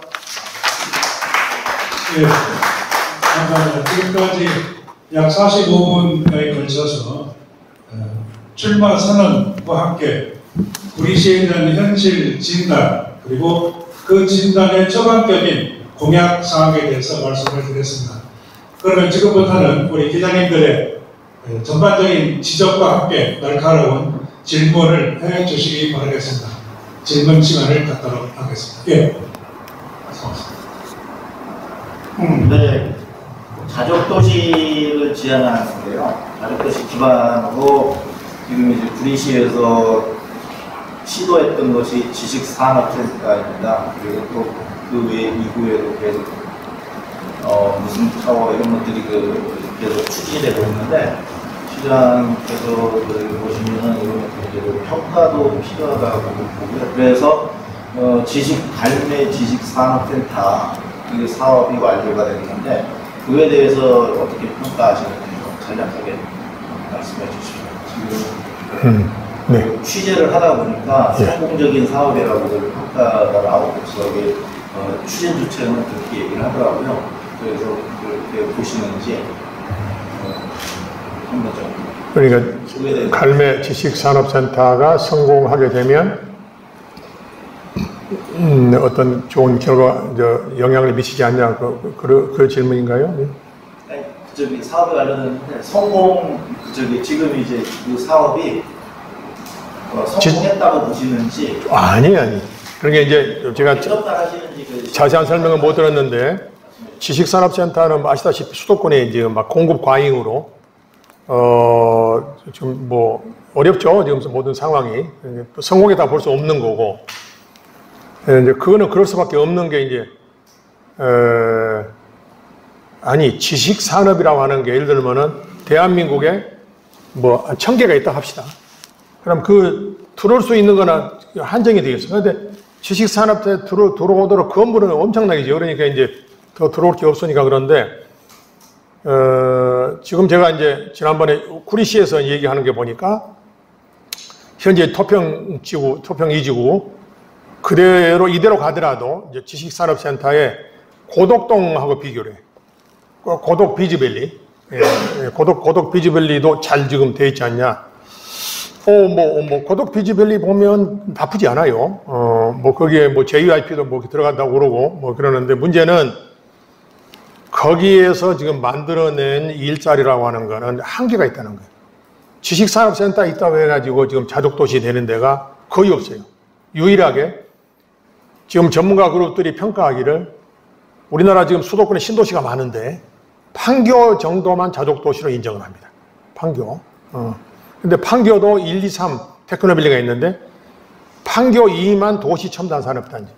네, 감사합니다. 지금까지 약 45분에 걸쳐서 출마 선언과 함께 구리시에 대한 현실 진단 그리고 그 진단의 처방적인 공약 사항에 대해서 말씀을 드렸습니다. 그러면 지금부터는 우리 기자님들의 전반적인 지적과 함께 날카로운 질문을 해주시기 바라겠습니다. 질문 시간을 갖도록 하겠습니다. 예. 네, 자족도시를 지향하는데요. 자족도시 기반으로 지금 이제 구리시에서 시도했던 것이 지식산업센터입니다. 그리고 또 그 외 이후에도 계속 무슨 타워 이런 것들이 계속 추진되고 있는데 시장께서 보시면은 이런 것들이 평가도 필요하다고 보고요. 그래서 갈매 지식산업센터 이 사업이 완료가 되는데 그에 대해서 어떻게 평가하시는지 간략하게 말씀해 주시면 네. 취재를 하다 보니까 성공적인 사업이라고 평가가 나오고 저기 추진 주체는 그렇게 얘기를 하더라고요. 그래서 그렇게 보시는지 한번 좀. 그러니까 갈매 지식산업센터가 성공하게 되면 어떤 좋은 결과, 영향을 미치지 않냐, 그 질문인가요? 네. 저기 사업에 관련했는데 지금 이제 그 사업이 성공했다고 보시는지? 아니. 그러니까 이제 제가 자세한 설명은 못 들었는데 지식산업센터는 아시다시피 수도권에 이제 막 공급 과잉으로 좀 뭐 어렵죠. 지금 모든 상황이 성공했다 볼 수 없는 거고. 이제 그거는 그럴 수밖에 없는 게 이제 지식산업이라고 하는 게 예를 들면은 대한민국에 뭐 1000개가 있다 합시다. 그럼 들어올 수 있는 거는 한정이 되겠어요. 그런데 지식산업에 들어오도록 건물은 엄청나게죠. 그러니까 이제 더 들어올 게 없으니까 그런데 지금 제가 이제 지난번에 구리시에서 얘기하는 게 보니까 현재 토평 2지구 그대로 이대로 가더라도 이제 지식산업센터의 고덕동하고 비교를 해. 고덕 비즈밸리. 고덕 비즈밸리도 잘 지금 돼 있지 않냐. 고덕 비즈밸리 보면 나쁘지 않아요. 거기에 JYP도 들어간다고 그러고 그러는데 문제는 거기에서 지금 만들어낸 일자리라고 하는 거는 한계가 있다는 거예요. 지식산업센터 있다고 해가지고 지금 자족도시 되는 데가 거의 없어요. 유일하게 지금 전문가 그룹들이 평가하기를 우리나라 지금 수도권에 신도시가 많은데 판교 정도만 자족도시로 인정을 합니다. 판교. 근데 판교도 1, 2, 3 테크노밸리가 있는데 판교 2만 도시 첨단 산업단지.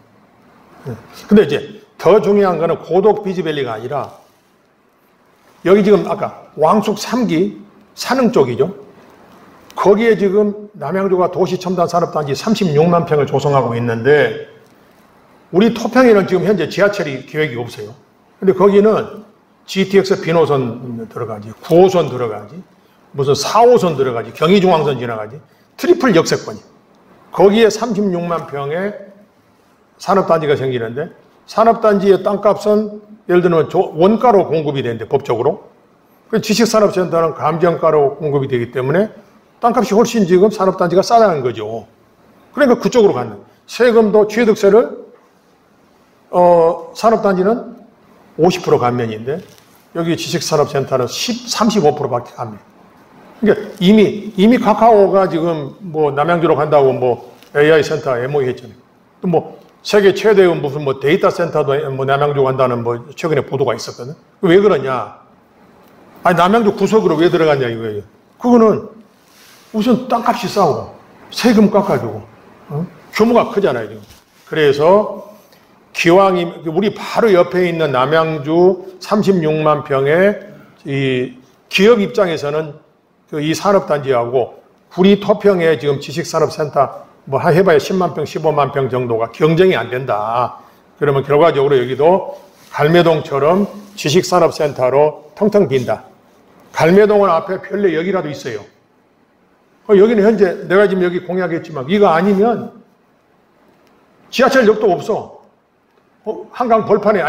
근데 이제 더 중요한 거는 고덕 비즈밸리가 아니라 여기 지금 아까 왕숙 3기 산흥 쪽이죠. 거기에 지금 남양주가 도시 첨단 산업단지 36만 평을 조성하고 있는데 우리 토평에는 지금 현재 지하철이 계획이 없어요. 근데 거기는 GTX 비노선 들어가지, 9호선 들어가지, 무슨 4호선 들어가지, 경의중앙선 지나가지, 트리플 역세권이. 거기에 36만 평의 산업단지가 생기는데 산업단지의 땅값은 예를 들면 원가로 공급이 되는데 법적으로. 지식산업센터는 감정가로 공급이 되기 때문에 땅값이 훨씬 지금 산업단지가 싸다는 거죠. 그러니까 그쪽으로 가는. 세금도 취득세를 산업단지는 50% 감면인데 여기 지식산업센터는 35%밖에 감면. 그러니까 이미 카카오가 지금 남양주로 간다고 AI 센터 MOU 했잖아요. 또 세계 최대의 무슨 데이터 센터도 남양주 간다는 최근에 보도가 있었거든. 왜 그러냐? 아니 남양주 구석으로 왜 들어갔냐 이거예요. 그거는 우선 땅값이 싸고 세금 깎아주고 규모가 크잖아요. 지금. 그래서 기왕이 우리 바로 옆에 있는 남양주 36만 평의 이 기업 입장에서는 이 산업단지하고 구리 토평의 지금 지식산업센터 해봐야 10만 평, 15만 평 정도가 경쟁이 안 된다. 그러면 결과적으로 여기도 갈매동처럼 지식산업센터로 텅텅 빈다. 갈매동은 앞에 편례역이라도 있어요. 여기는 현재 내가 지금 여기 공약했지만 이거 아니면 지하철역도 없어. 한강 벌판에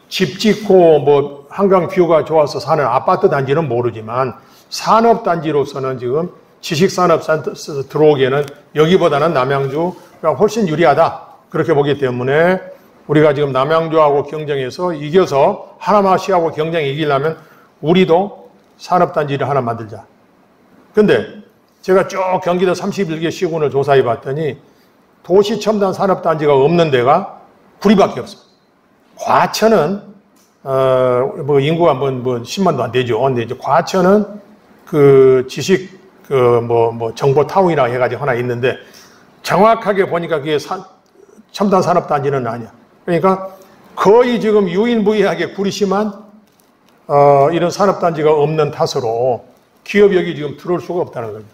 집 짓고 한강 뷰가 좋아서 사는 아파트 단지는 모르지만 산업단지로서는 지금 지식산업센터 들어오기에는 여기보다는 남양주가 훨씬 유리하다. 그렇게 보기 때문에 우리가 지금 남양주하고 경쟁해서 이겨서 하나마시하고 경쟁에 이기려면 우리도 산업단지를 하나 만들자. 근데 제가 쭉 경기도 31개 시군을 조사해 봤더니 도시첨단 산업단지가 없는 데가 구리밖에 없어. 과천은 뭐 인구가 뭐 10만도 안 되죠. 근데 이제 과천은 그 지식 정보 타운이라 해가지고 하나 있는데 정확하게 보니까 그게 첨단 산업단지는 아니야. 그러니까 거의 지금 유일무이하게 구리시만 이런 산업단지가 없는 탓으로 기업이 여기 지금 들어올 수가 없다는 거죠.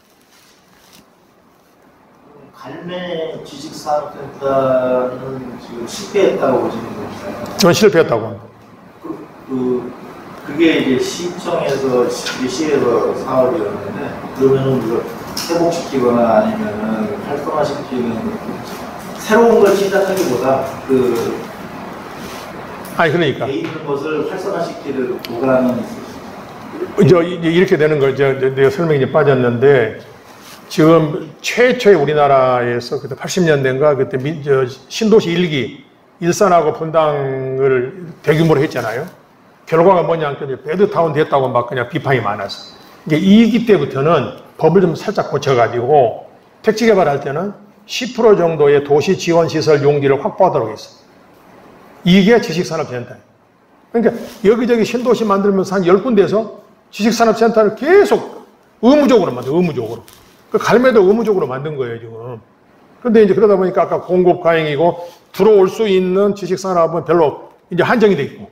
갈매 지식산업센터는 지금 실패했다고 보시는 건가요? 저는 실패했다고 합니다. 그게 이제 시청에서 시에서 사업이었는데 그러면은 이걸 회복시키거나 아니면은 활성화시키는 새로운 걸 시작하기보다 그러니까 돼 있는 것을 활성화시키는 보관은 이제 이렇게 되는 거죠. 내가 설명이 이제 빠졌는데 지금 최초의 우리나라에서 그때 80년대인가 그때 신도시 1기 일산하고 분당을 대규모로 했잖아요. 결과가 뭐냐 하면 배드타운 됐다고 막 그냥 비판이 많았어. 이게 2기 때부터는 법을 좀 살짝 고쳐가지고 택지 개발할 때는 10% 정도의 도시 지원 시설 용지를 확보하도록 했어. 이게 지식산업센터예요. 그러니까 여기저기 신도시 만들면서 한 10군데에서 지식산업센터를 계속 의무적으로 만들어, 의무적으로. 그 갈매도 의무적으로 만든 거예요, 지금. 그런데 이제 그러다 보니까 아까 공급과잉이고 들어올 수 있는 지식산업은 별로 이제 한정이 돼 있고.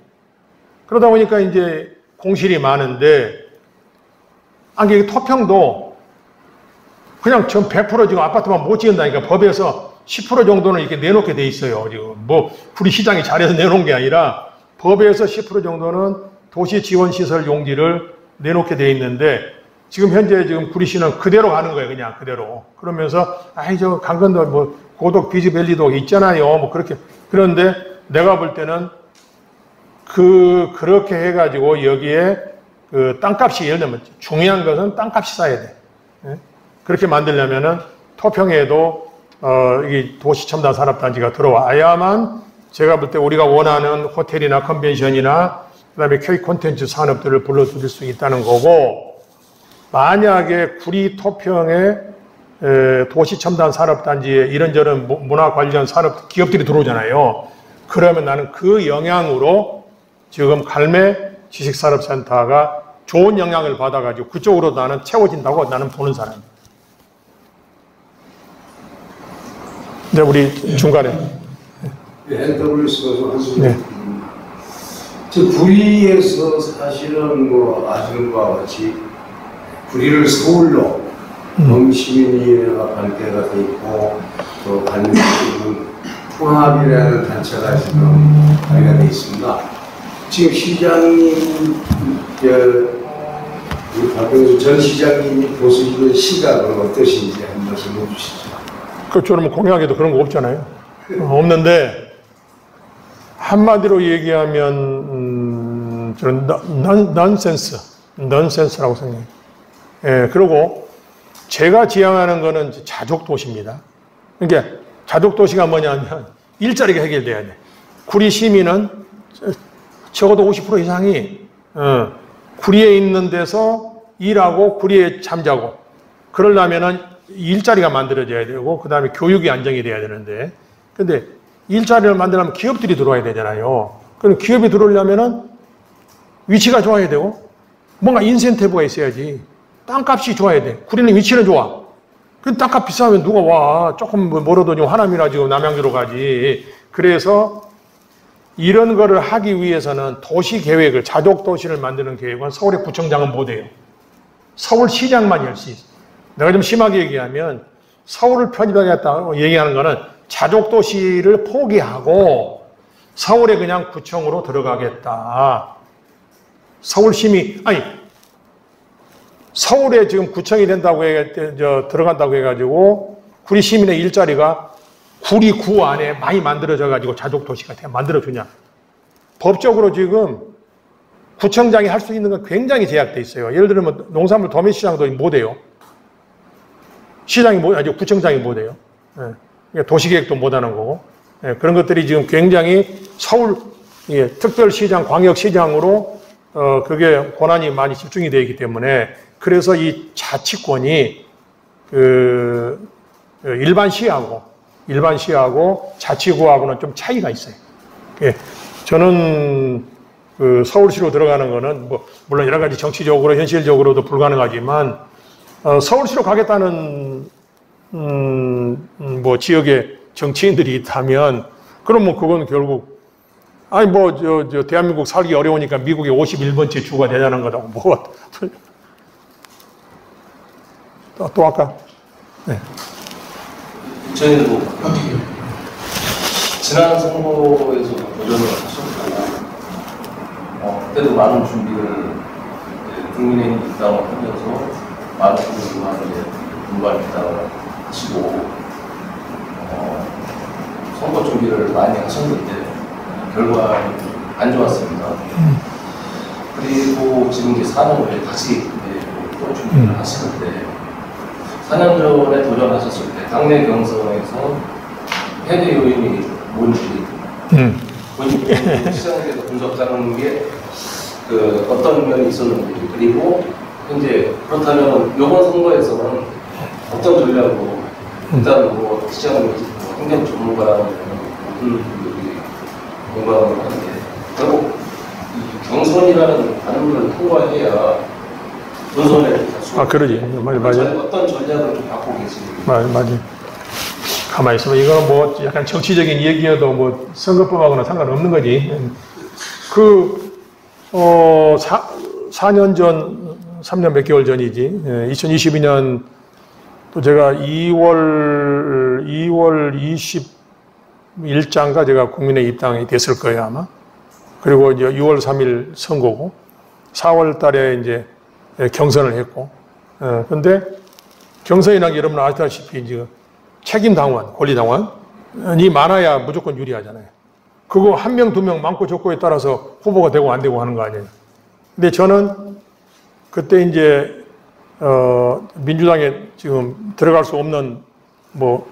그러다 보니까 이제 공실이 많은데, 이게 토평도 그냥 전 100% 지금 아파트만 못 지은다니까 법에서 10% 정도는 이렇게 내놓게 돼 있어요, 지금. 뭐, 우리 시장이 잘해서 내놓은 게 아니라 법에서 10% 정도는 도시 지원 시설 용지를 내놓게 돼 있는데 지금 현재 지금 구리시는 그대로 가는 거예요, 그냥 그대로. 그러면서 저 강건도 뭐 고덕 비즈밸리도 있잖아요, 뭐 그렇게. 그런데 내가 볼 때는 그렇게 해가지고 여기에 그 땅값이 예를 들면 중요한 것은 땅값이 싸야 돼. 그렇게 만들려면은 토평에도 이 도시첨단 산업단지가 들어와야만 제가 볼 때 우리가 원하는 호텔이나 컨벤션이나 그다음에 K 콘텐츠 산업들을 불러들일 수 있다는 거고, 만약에 구리 토평에 도시첨단 산업단지에 이런저런 문화 관련 산업 기업들이 들어오잖아요. 그러면 나는 그 영향으로 지금 갈매 지식산업센터가 좋은 영향을 받아가지고 그쪽으로 나는 채워진다고 나는 보는 사람이에요. 네, 우리 중간에. NW에서 한 소리. 저 구리에서 사실은 뭐 아시는 바와 같이 구리를 서울로 시민위원회가 발대가 돼 있고 또 관계는 통합이라는 단체가 지금 발의가 돼 있습니다. 지금 시장님, 우리 박병수 전 시장님이 보시는 시각은 어떠신지 한 말씀 해주시죠. 저는 공약에도 그런 거 없잖아요. 없는데 한마디로 얘기하면 저는 넌센스라고 생각해요. 그리고 제가 지향하는 거는 자족 도시입니다. 그러니까 자족 도시가 뭐냐면 일자리가 해결돼야 돼. 구리 시민은 적어도 50% 이상이 구리에 있는 데서 일하고 구리에 잠자고, 그러려면은 일자리가 만들어져야 되고 그 다음에 교육이 안정이 돼야 되는데, 근데 일자리를 만들려면 기업들이 들어와야 되잖아요. 그럼 기업이 들어오려면은 위치가 좋아야 되고 뭔가 인센티브가 있어야지. 땅값이 좋아야 돼. 구리는 위치는 좋아. 그 땅값 비싸면 누가 와? 조금 멀어도 지금 하남이나 지금 남양주로 가지. 그래서 이런 거를 하기 위해서는 도시 계획을, 자족 도시를 만드는 계획은 서울의 구청장은 못해요. 서울시장만 할 수 있어. 내가 좀 심하게 얘기하면 서울을 편입하겠다고 얘기하는 거는 자족 도시를 포기하고 서울에 그냥 구청으로 들어가겠다. 서울에 지금 구청이 된다고 들어간다고 해가지고 구리 시민의 일자리가 구리구 안에 많이 만들어져 가지고 자족 도시가 만들어주냐? 법적으로 지금 구청장이 할 수 있는 건 굉장히 제약돼 있어요. 예를 들면 농산물 도매시장도 못해요. 시장이 아니 구청장이 못해요. 예. 도시계획도 못하는 거고. 예. 그런 것들이 지금 굉장히 서울 특별시장, 광역시장으로 그게 권한이 많이 집중이 되어 있기 때문에 그래서 이 자치권이 일반시하고 자치구하고는 좀 차이가 있어요. 예. 저는 서울시로 들어가는 거는 뭐 물론 여러 가지 정치적으로 현실적으로도 불가능하지만 서울시로 가겠다는 뭐 지역의 정치인들이 있다면 그럼 뭐 그건 결국 아니 뭐 저 대한민국 살기 어려우니까 미국의 51번째 주가 되자는 거다고 뭐 또 아까 네. 저희는 뭐 지난 선거에서 도전을 하셨고 그때도 많은 준비를 국민의힘 입당을 하면서 많은 분들이 분발 입당을 하시고 선거 준비를 많이 하셨는데 결과는 안 좋았습니다. 그리고 지금 이제 4년 후에 다시 또 준비를 하시는데 4년 전에 도전하셨을 때 당내 경선에서 해외 요인이 뭔지 본인 시장에서 분석하는 게 어떤 면이 있었는지 그리고 현재 그렇다면 이번 선거에서는 어떤 전략으로 일단 뭐 시장을 행정 전문가라는 모든 분들이 공감을 하는데 결국 이 경선이라는 관문을 통과해야 본선에 그러지. 맞아요. 어떤 전략을 좀 갖고 계시는지. 맞아요. 가만히 있으면 이거는 뭐 약간 정치적인 얘기여도 뭐 선거법하고는 상관없는 거지. 4년 전, 3년 몇 개월 전이지. 2022년 또 제가 2월 20일자인가 제가 국민에 입당이 됐을 거예요, 아마. 그리고 이제 6월 3일 선거고, 4월 달에 이제 경선을 했고, 근데 경선이라는 게 여러분 아시다시피 이제 책임당원, 권리당원이 많아야 무조건 유리하잖아요. 그거 1명, 2명 많고 적고에 따라서 후보가 되고 안 되고 하는 거 아니에요. 근데 저는 그때 이제, 민주당에 지금 들어갈 수 없는 뭐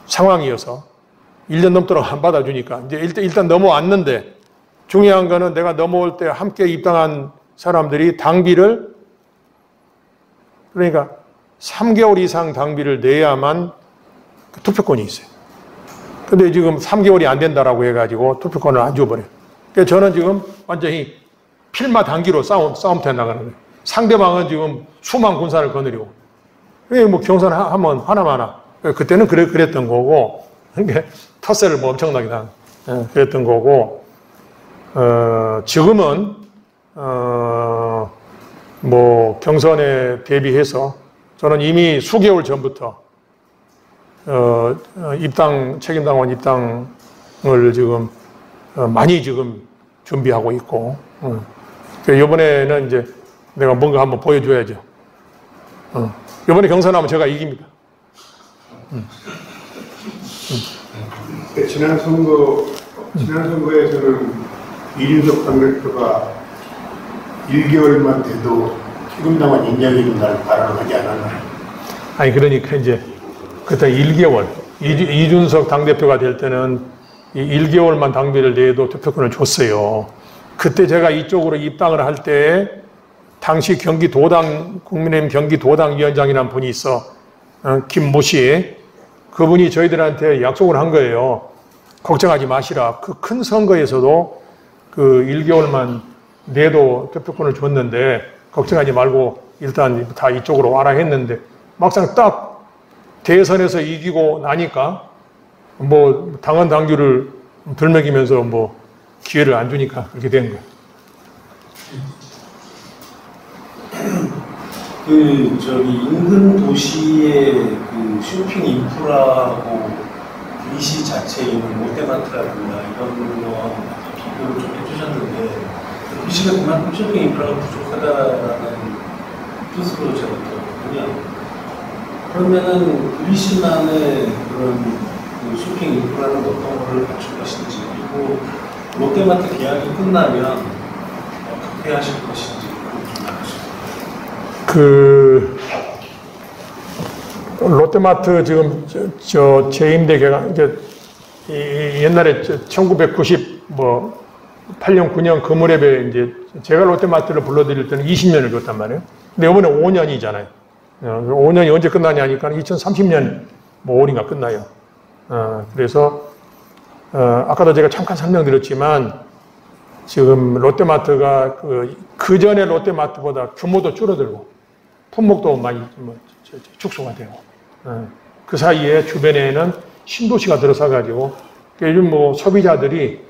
상황이어서 1년 넘도록 안 받아주니까 이제 일단 넘어왔는데 중요한 거는 내가 넘어올 때 함께 입당한 사람들이 당비를 그러니까 3개월 이상 당비를 내야만 투표권이 있어요. 근데 지금 3개월이 안 된다라고 해가지고 투표권을 안 줘버려요. 그러니까 저는 지금 완전히 필마 단기로 싸움터에 나가는 거예요. 상대방은 지금 수만 군사를 거느리고. 뭐 경선 하면 하나마나. 그때는 그랬던 거고, 그러니까 텃세를 뭐 엄청나게 그랬던 거고, 지금은, 뭐 경선에 대비해서 저는 이미 수개월 전부터 책임당원 입당을 지금 많이 지금 준비하고 있고, 이번에는 이제 내가 뭔가 한번 보여줘야죠. 이번에 경선하면 제가 이깁니다. 지난 선거에서는 이준석 당대표가 1개월만 돼도 책임당원 인정해준다는 발언을 하지 않았나요? 아니 그러니까 이제 그때 1개월 이준석 당대표가 될 때는 1개월만 당비를 내도 투표권을 줬어요. 그때 제가 이쪽으로 입당을 할 때 당시 국민의힘 경기도당위원장이라는 분이 있어. 김모 씨. 그분이 저희들한테 약속을 한 거예요. 걱정하지 마시라. 그 큰 선거에서도 그 1개월만 내도 투표권을 줬는데 걱정하지 말고 일단 다 이쪽으로 와라 했는데 막상 딱 대선에서 이기고 나니까 뭐 당헌 당규를 들먹이면서 뭐 기회를 안 주니까 그렇게 된 거예요. 인근 도시의 그 쇼핑 인프라하고 도시 자체에 있는 롯데마트라든가 이런 거 비교를 좀 해주셨는데, 도시가 그만큼 쇼핑 인프라가 부족하다라는 뜻으로 제가 들었거든요. 그러면은 도시만의 그런 그 쇼핑 인프라는 어떤 거를 갖출 것인지, 그리고 롯데마트 계약이 끝나면 어떻게 하실 것인지 좀 알려주세요. 롯데마트 지금 재임대 개가 이제 옛날에 1990 8년 9년 그 무렵에 이제 제가 롯데마트를 불러드릴 때는 20년을 줬단 말이에요. 근데 이번에 5년이잖아요. 5년이 언제 끝나냐 하니까 2030년 5월인가 끝나요. 그래서 아까도 제가 잠깐 설명드렸지만 지금 롯데마트가 그 전에 롯데마트보다 규모도 줄어들고 품목도 많이 축소가 되고 그 사이에 주변에는 신도시가 들어서 가지고 요즘 소비자들이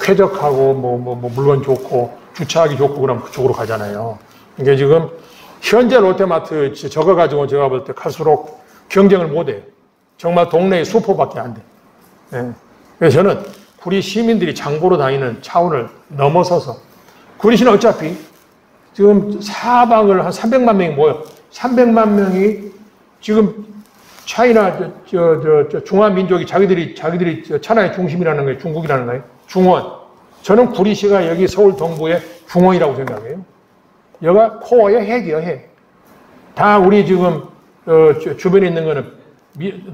쾌적하고 물건 좋고 주차하기 좋고 그러면 그쪽으로 가잖아요. 이게 지금 현재 롯데마트 저거 가지고 제가 볼 때 갈수록 경쟁을 못 해요. 정말 동네에 수포밖에 안 돼. 그래서 저는 구리 시민들이 장보러 다니는 차원을 넘어서서 구리시는 어차피 지금 사방을 한 300만 명이 모여 300만 명이 지금 차이나 중화민족이 자기들이 천하의 중심이라는 거예요. 중국이라는 거예요. 중원. 저는 구리시가 여기 서울 동부의 중원이라고 생각해요. 여기가 코어의 핵이에요, 핵. 다 우리 지금 주변에 있는 거는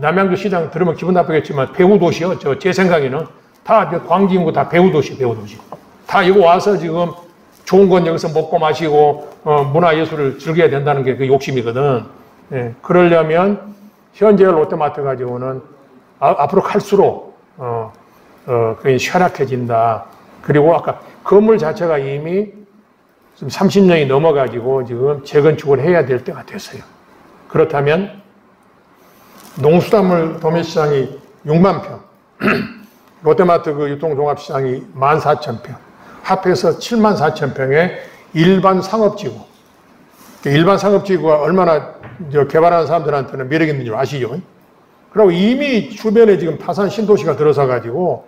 남양주 시장 들으면 기분 나쁘겠지만 배후도시요. 제 생각에는 다 광진구 다 배후도시. 다 이거 와서 지금 좋은 건 여기서 먹고 마시고 문화예술을 즐겨야 된다는 게 그 욕심이거든. 그러려면 현재 롯데마트 가지고는 앞으로 갈수록 그게 쇠락해진다. 그리고 아까 건물 자체가 이미 지금 30년이 넘어가지고 지금 재건축을 해야 될 때가 됐어요. 그렇다면 농수산물 도매시장이 6만 평, 롯데마트 그 유통종합시장이 14,000평, 합해서 74,000평의 일반 상업지구. 일반 상업지구가 얼마나 개발하는 사람들한테는 매력 있는지 아시죠? 그리고 이미 주변에 지금 파산 신도시가 들어서 가지고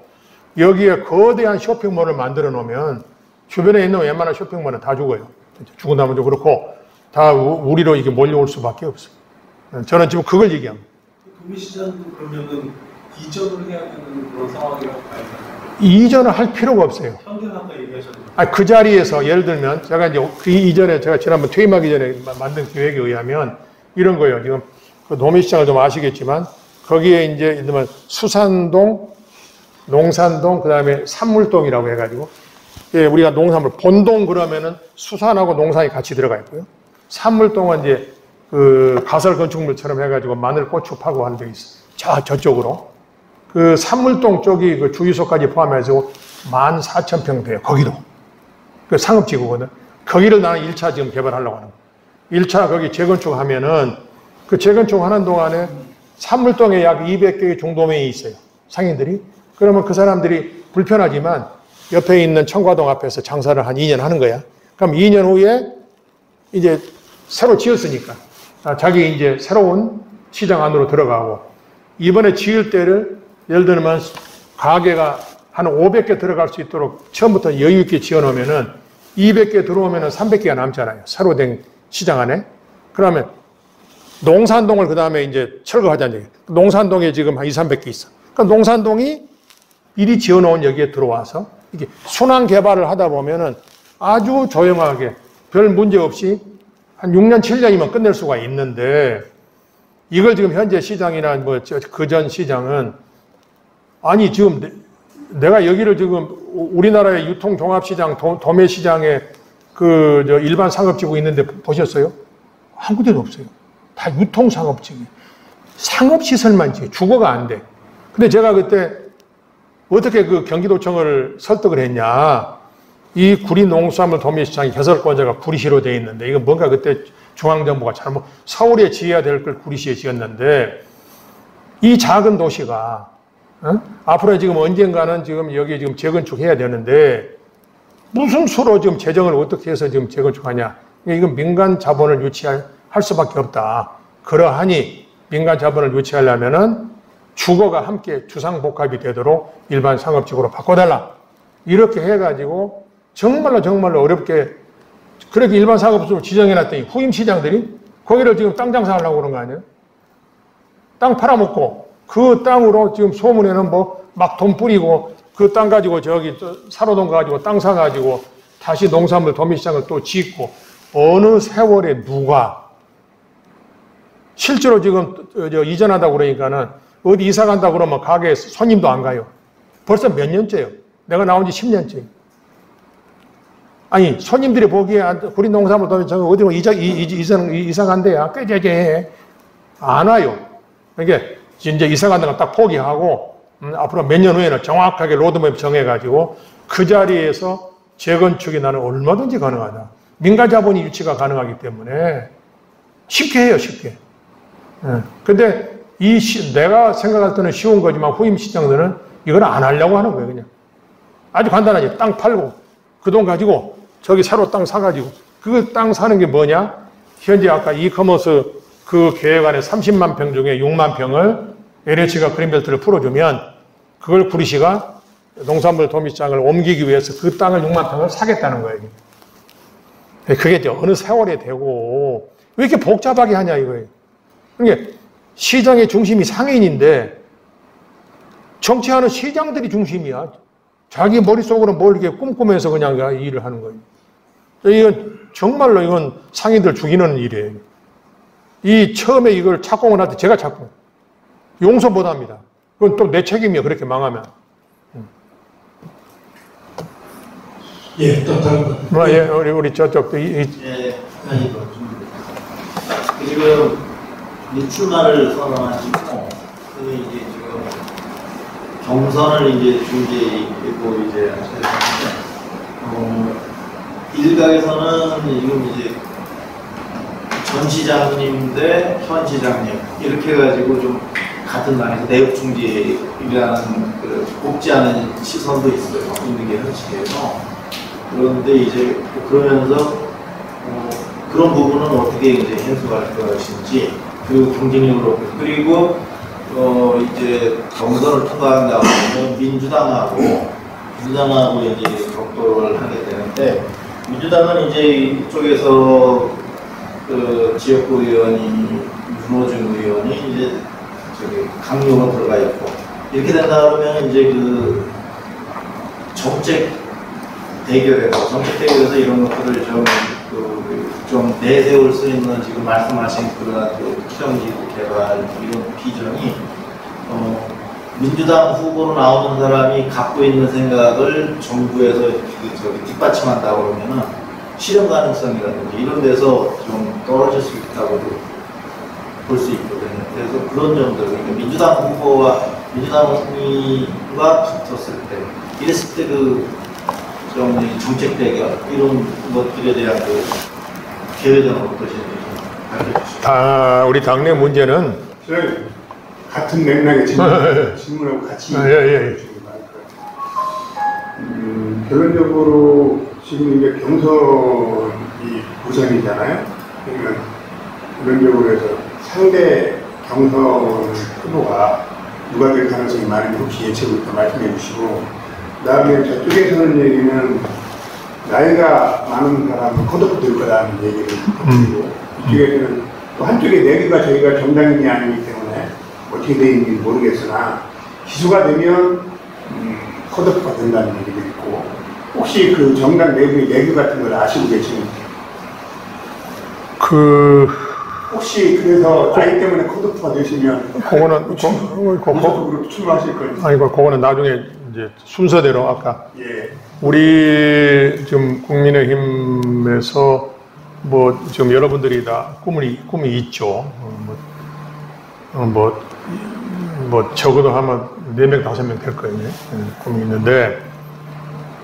여기에 거대한 쇼핑몰을 만들어 놓으면 주변에 있는 웬만한 쇼핑몰은 다 죽어요. 죽은 다음에 좀 그렇고 다 우리로 이게 몰려올 수밖에 없어요. 저는 지금 그걸 얘기합니다. 도매시장도 그러면은 이전을 해야 되는 그런 상황이라고 봐야 되나요? 이전을 할 필요가 없어요. 평균 아까 얘기하셨는데. 그 자리에서 예를 들면 제가 이제 그 이전에 제가 지난번 퇴임하기 전에 만든 계획에 의하면 이런 거예요. 지금 그 도매시장을 좀 아시겠지만 거기에 이제 예를 들면 수산동, 농산동, 그 다음에 산물동이라고 해가지고 우리가 농산물 본동 그러면은 수산하고 농산이 같이 들어가 있고요. 산물동은 이제 그 가설 건축물처럼 해가지고 마늘, 고추 파고 하는 데 있어요. 저쪽으로. 그 산물동 쪽이 그 주유소까지 포함해서 14,000평 돼요. 거기도. 그 상업지구거든. 거기를 나는 1차 지금 개발하려고 하는 거예요. 1차 거기 재건축하면은 그 재건축하는 동안에 산물동에 약 200개의 중도매이 있어요. 상인들이. 그러면 그 사람들이 불편하지만 옆에 있는 청과동 앞에서 장사를 한 2년 하는 거야. 그럼 2년 후에 이제 새로 지었으니까 자기 이제 새로운 시장 안으로 들어가고 이번에 지을 때를 예를 들면 가게가 한 500개 들어갈 수 있도록 처음부터 여유 있게 지어 놓으면은 200개 들어오면은 300개가 남잖아요. 새로 된 시장 안에. 그러면 농산동을 그 다음에 이제 철거하자는 얘기예요. 농산동에 지금 한 200, 300개 있어. 그러니까 농산동이 미리 지어 놓은 여기에 들어와서 이게 순환 개발을 하다 보면은 아주 조용하게 별 문제 없이 한 6년, 7년이면 끝낼 수가 있는데 이걸 지금 현재 시장이나 그전 시장은 아니 지금 내가 여기를 지금 우리나라의 유통종합시장, 도매시장에 일반 상업지구 있는데 보셨어요? 한 군데도 없어요. 다 유통상업지구. 상업시설만 지금 주거가 안 돼. 근데 제가 그때 어떻게 그 경기도청을 설득을 했냐. 이 구리 농수산물 도매시장이 개설권자가 구리시로 돼 있는데 이거 뭔가 그때 중앙정부가 잘못 서울에 지어야 될 걸 구리시에 지었는데 이 작은 도시가 앞으로 지금 언젠가는 지금 여기 지금 재건축해야 되는데 무슨 수로 지금 재정을 어떻게 해서 지금 재건축하냐. 이건 민간 자본을 유치할 수밖에 없다. 그러하니 민간 자본을 유치하려면은 주거가 함께 주상복합이 되도록 일반 상업지구로 바꿔달라. 이렇게 해가지고 정말로 어렵게 그렇게 일반 상업지구로 지정해놨더니 후임 시장들이 거기를 지금 땅 장사하려고 그런 거 아니에요? 땅 팔아먹고 그 땅으로 지금 소문에는 막 돈 뿌리고 그 땅 가지고 저기 사로동 가지고 땅 사가지고 다시 농산물 도매시장을 또 짓고 어느 세월에 누가 실제로 지금 이전하다고 그러니까는 어디 이사 간다고 그러면 가게에 손님도 안 가요. 벌써 몇 년째요. 내가 나온 지 10년째. 아니 손님들이 보기에 우리 농산물 도매시장 어디로 이사 간대야. 꾀죄죄해. 안 와요. 그러니까 이제 이사 간다고 딱 포기하고 앞으로 몇 년 후에는 정확하게 로드맵 정해가지고 그 자리에서 재건축이 나는 얼마든지 가능하다. 민간 자본이 유치가 가능하기 때문에 쉽게 해요, 쉽게. 근데 내가 생각할 때는 쉬운 거지만 후임 시장들은 이걸 안 하려고 하는 거예요, 그냥. 아주 간단하지. 땅 팔고 그 돈 가지고 저기 새로 땅 사가지고 그 땅 사는 게 뭐냐? 현재 아까 이커머스 그 계획 안에 30만 평 중에 6만 평을 LH가 그린벨트를 풀어주면 그걸 구리시가 농산물 도매시장을 옮기기 위해서 그 땅을 6만 평을 사겠다는 거예요. 그게 이제 어느 세월에 되고 왜 이렇게 복잡하게 하냐 이거예요. 그러니까 시장의 중심이 상인인데 정치하는 시장들이 중심이야. 자기 머릿속으로 뭘 이렇게 꿈꾸면서 그냥 일을 하는 거예요. 이건 정말로 이건 상인들 죽이는 일이에요. 이 처음에 이걸 착공을 할 때 제가 착공. 용서 못 합니다. 그건 또 내 책임이야, 그렇게 망하면. 예, 또 다른 거. 예, 우리 저쪽도 예, 아니고 지금 출마를 선언하시고 그 이제 지금 경선을 이제 준비했고 이제 일각에서는 지금 이제 전 시장님 대 현 시장님 이렇게 해가지고 좀 같은 당에서 내역중재라는 그 곱지 않은 시선도 있어요. 있는 게 현실이에요. 그런데 이제 그러면서 그런 부분은 어떻게 이제 해소할 것인지 그리고 경쟁력으로 그리고 이제 경선을 통과한다고 하면 민주당하고 이제 격돌을 하게 되는데 민주당은 이제 이쪽에서 그 지역구 의원이 윤호중 의원이 이제 저기 강용으로 들어가 있고 이렇게 된다 그러면 이제 그 정책 대결에서 이런 것들을 좀 내세울 수 있는 지금 말씀하신 그런 투명지구 개발 이런 비전이 민주당 후보로 나오는 사람이 갖고 있는 생각을 정부에서 뒷받침한다고 그러면은 실현 가능성이라든지 이런 데서 좀 떨어질 수 있다고도 볼 수 있거든요. 그래서 그런 점들, 그러니까 민주당 후보와 민주당과 붙었을 때, 이랬을 때 좀 정책 대결 이런 것들에 대한 그 계획은 어떠신지 좀 알려주시죠. 우리 당내 문제는 같은 맥락의 질문하고 같이 결론적으로 지금 이제 경선이 우선이잖아요. 그러면 결론적으로 해서 상대 경선 후보가 누가 될 가능성이 많은지 혹시 예측부터 말씀해 주시고, 그다음에 저쪽에서는 얘기는 나이가 많은 사람은 컷오프 될 거라는 얘기를 드리고, 이쪽에서는 또 한쪽에 내기가 저희가 정당인이 아니기 때문에 어떻게 되는지 모르겠으나 기수가 되면 컷오프가 된다는 얘기도 있고, 혹시 그 정당 내부의 내규 같은 걸 아시고 계시는지? 혹시 그래서 나이 때문에 컷오프가 되시면 그거는 무소속으로 출마하실 거예요? 아니 그거는 나중에 이제 순서대로 아까 우리 지금 국민의힘에서 뭐 지금 여러분들이 다 꿈이 있죠. 뭐 적어도 하면 4명 5명 될 거예요. 꿈이 있는데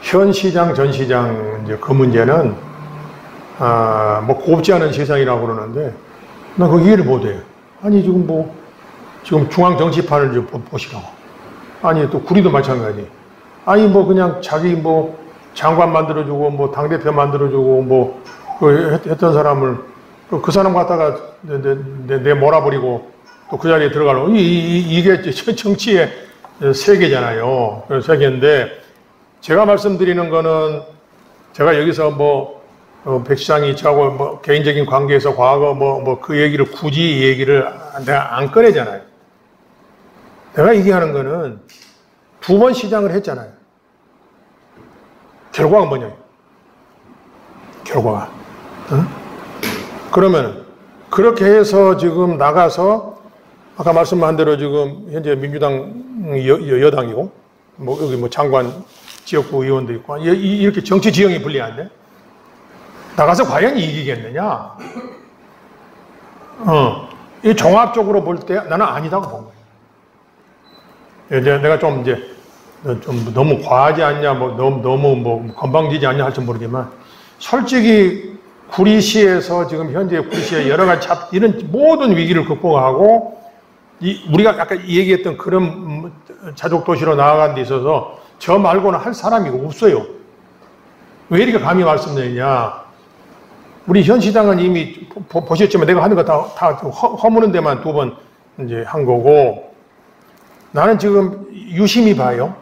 현 시장 전 시장 이제 그 문제는 뭐 곱지 않은 세상이라고 그러는데 나 그거 이해를 못해요. 아니 지금 중앙 정치판을 좀 보시라고. 아니 또 구리도 마찬가지. 아니 뭐 그냥 자기 뭐 장관 만들어주고 뭐 당대표 만들어주고 뭐 했던 사람을 그 사람 갖다가 내 몰아버리고 또 그 자리에 들어가려고. 이게 정치의 세계잖아요. 세계인데 제가 말씀드리는 거는 제가 여기서 백 시장이 저하고 뭐 개인적인 관계에서 과거 그 얘기를 굳이 이 얘기를 내가 안 꺼내잖아요. 내가 얘기하는 거는 2번 시장을 했잖아요. 결과가 뭐냐. 결과가. 그러면 그렇게 해서 지금 나가서 아까 말씀한 대로 지금 현재 민주당 여당이고 뭐 여기 뭐 장관 지역구 의원도 있고 이렇게 정치 지형이 불리한데 나가서 과연 이기겠느냐? 이 종합적으로 볼 때 나는 아니다고 본 거예요. 이제 내가 좀 너무 과하지 않냐, 뭐 너무 뭐 건방지지 않냐 할지 모르지만 솔직히 구리시에서 지금 현재 구리시의 여러 가지 이런 모든 위기를 극복하고 우리가 아까 얘기했던 그런 자족 도시로 나아간 데 있어서 저 말고는 할 사람이 없어요. 왜 이렇게 감히 말씀드리냐? 우리 현 시장은 이미 보셨지만 내가 하는 거 다 허무는 데만 2번 이제 한 거고 나는 지금 유심히 봐요.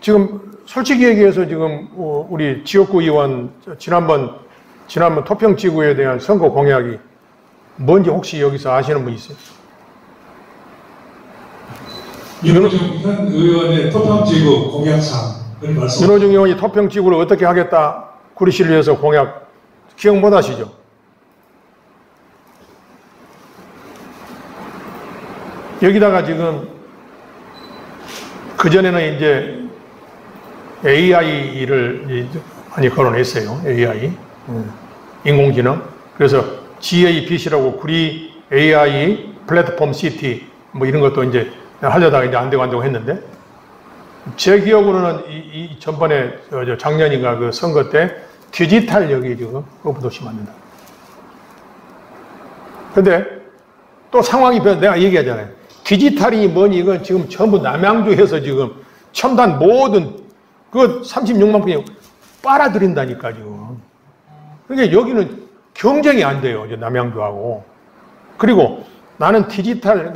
지금 솔직히 얘기해서 지금 우리 지역구 의원 지난번 토평지구에 대한 선거 공약이 뭔지 혹시 여기서 아시는 분 있어요? 윤호중 현 의원의 토평지구 공약사항을 말씀. 윤호중 의원이 토평지구를 어떻게 하겠다 구리시를 위해서 공약 기억 못 하시죠? 여기다가 지금 그전에는 이제 AI를 많이 거론했어요. AI. 인공지능. 그래서 GABC라고 구리 AI 플랫폼 시티 뭐 이런 것도 이제 하려다가 이제 안 되고 했는데 제 기억으로는 이 전번에 작년인가 그 선거 때 디지털 여기 지금 그것부터 심합니다. 근데 또 상황이 내가 얘기하잖아요. 디지털이 뭐니 이건 지금 전부 남양주에서 지금 첨단 모든 그 36만 분이 빨아들인다니까 지금. 그러니까 여기는 경쟁이 안 돼요. 이제 남양주하고. 그리고 나는 디지털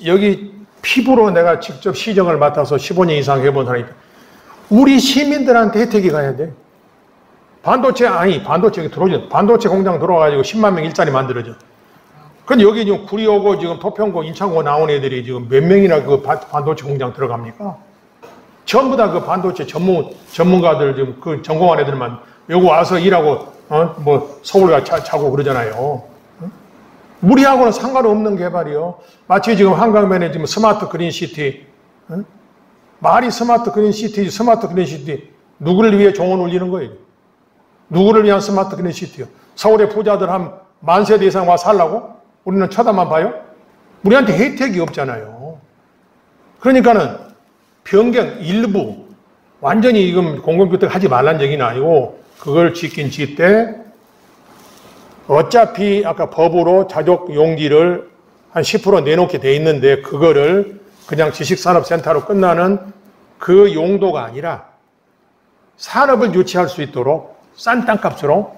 여기 피부로 내가 직접 시정을 맡아서 15년 이상 해본 사람이니까 우리 시민들한테 혜택이 가야 돼. 반도체 공장 들어와가지고 10만 명 일자리 만들어져. 근데 여기 지금 구리오고 지금 토평고 인창고 나온 애들이 지금 몇 명이나 그 반도체 공장 들어갑니까? 전부 다 그 반도체 전문가들 지금 그 전공한 애들만 여기 와서 일하고 뭐 서울 가 자고 그러잖아요. 우리하고는 상관없는 개발이요. 마치 지금 한강변에 지금 스마트 그린시티. 말이 스마트 그린시티, 누구를 위해 종을 울리는 거예요? 누구를 위한 스마트 그린시티요? 서울의 부자들 한 10,000세대 이상 와 살라고? 우리는 쳐다만 봐요? 우리한테 혜택이 없잖아요. 그러니까는 변경 일부, 완전히 지금 공공주택 하지 말란 얘기는 아니고 그걸 짓긴 짓되 어차피 아까 법으로 자족 용지를 한 10% 내놓게 돼 있는데 그거를 그냥 지식산업센터로 끝나는 그 용도가 아니라 산업을 유치할 수 있도록 싼 땅값으로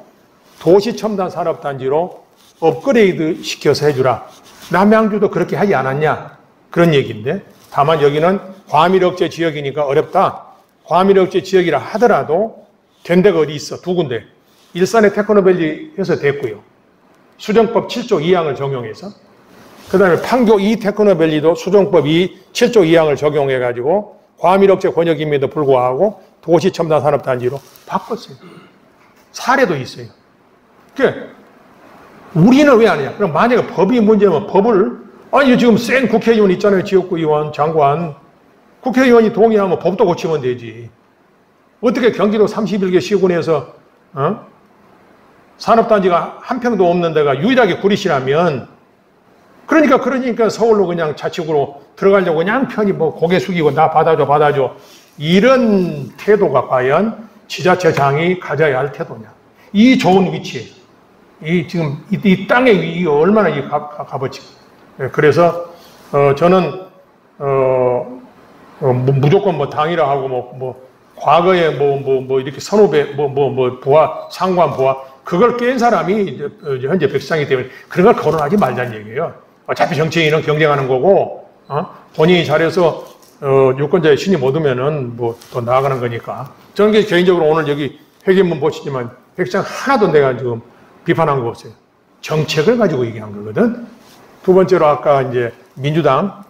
도시첨단산업단지로 업그레이드 시켜서 해주라. 남양주도 그렇게 하지 않았냐? 그런 얘기인데 다만 여기는 과밀억제 지역이니까 어렵다. 과밀억제 지역이라 하더라도 된 데가 어디 있어? 2군데. 일산의 테크노밸리에서 됐고요. 수정법 7조 2항을 적용해서 그 다음에 판교 이 테크노밸리도 수정법 7조 2항을 적용해가지고 과밀억제 권역임에도 불구하고 도시첨단산업단지로 바꿨어요. 사례도 있어요. 그러니까 우리는 왜 안 하냐? 그럼 만약에 법이 문제면 법을 아니 지금 센 국회의원 있잖아요. 지역구 의원, 장관. 국회의원이 동의하면 법도 고치면 되지. 어떻게 경기도 31개 시군에서 산업단지가 한 평도 없는 데가 유일하게 구리시라면 그러니까 서울로 그냥 자치구로 들어가려고 그냥 편히 뭐 고개 숙이고 나 받아줘 이런 태도가 과연 지자체장이 가져야 할 태도냐. 이 좋은 위치에 지금 이 땅의 이 얼마나 이 값어치. 그래서 저는 무조건 뭐 당이라 하고 과거에 이렇게 선후배 부하 상관 부하 그걸 깬 사람이 현재 백시장이기 때문에 그런 걸 거론하지 말자는 얘기예요. 어차피 정치인은 경쟁하는 거고 본인이 잘해서 유권자의 신임 얻으면은 뭐 더 나아가는 거니까. 저는 개인적으로 오늘 여기 회견문 보시지만 백시장 하나도 내가 지금 비판한 거 없어요. 정책을 가지고 얘기한 거거든. 두 번째로 아까 이제 민주당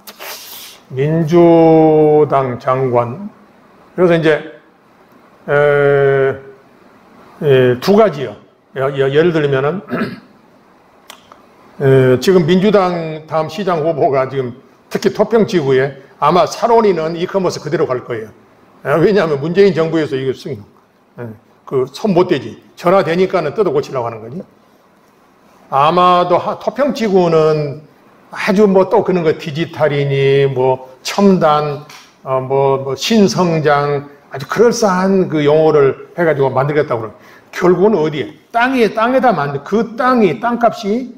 장관. 그래서 이제 두 가지요. 예를 들면은 지금 민주당 다음 시장 후보가 지금 특히 토평지구에 아마 사론이는 이커머스 그대로 갈 거예요. 왜냐하면 문재인 정부에서 이거 손 못 대지. 전화 되니까는 뜯어 고치려고 하는 거지. 아마도 토평지구는 아주 뭐 또 그런 거 디지털이니 뭐 첨단 뭐 신성장 아주 그럴싸한 그 용어를 해가지고 만들겠다고 그래요. 결국은 어디에? 땅에다 만든 그 땅이 땅값이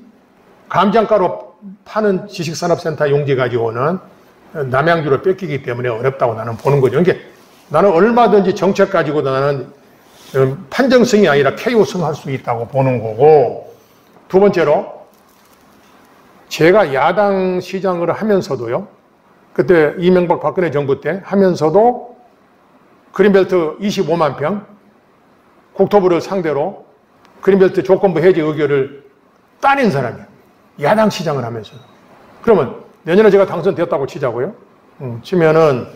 감정가로 파는 지식산업센터 용지 가지고는 남양주를 뺏기기 때문에 어렵다고 나는 보는 거죠. 그러니까 나는 얼마든지 정책 가지고도 나는 판정성이 아니라 KO성할 수 있다고 보는 거고, 두 번째로 제가 야당 시장을 하면서도요, 그때 이명박 박근혜 정부 때 하면서도 그린벨트 25만 평 국토부를 상대로 그린벨트 조건부 해제 의결을 따낸 사람이에요. 야당 시장을 하면서. 그러면 내년에 제가 당선되었다고 치자고요. 치면은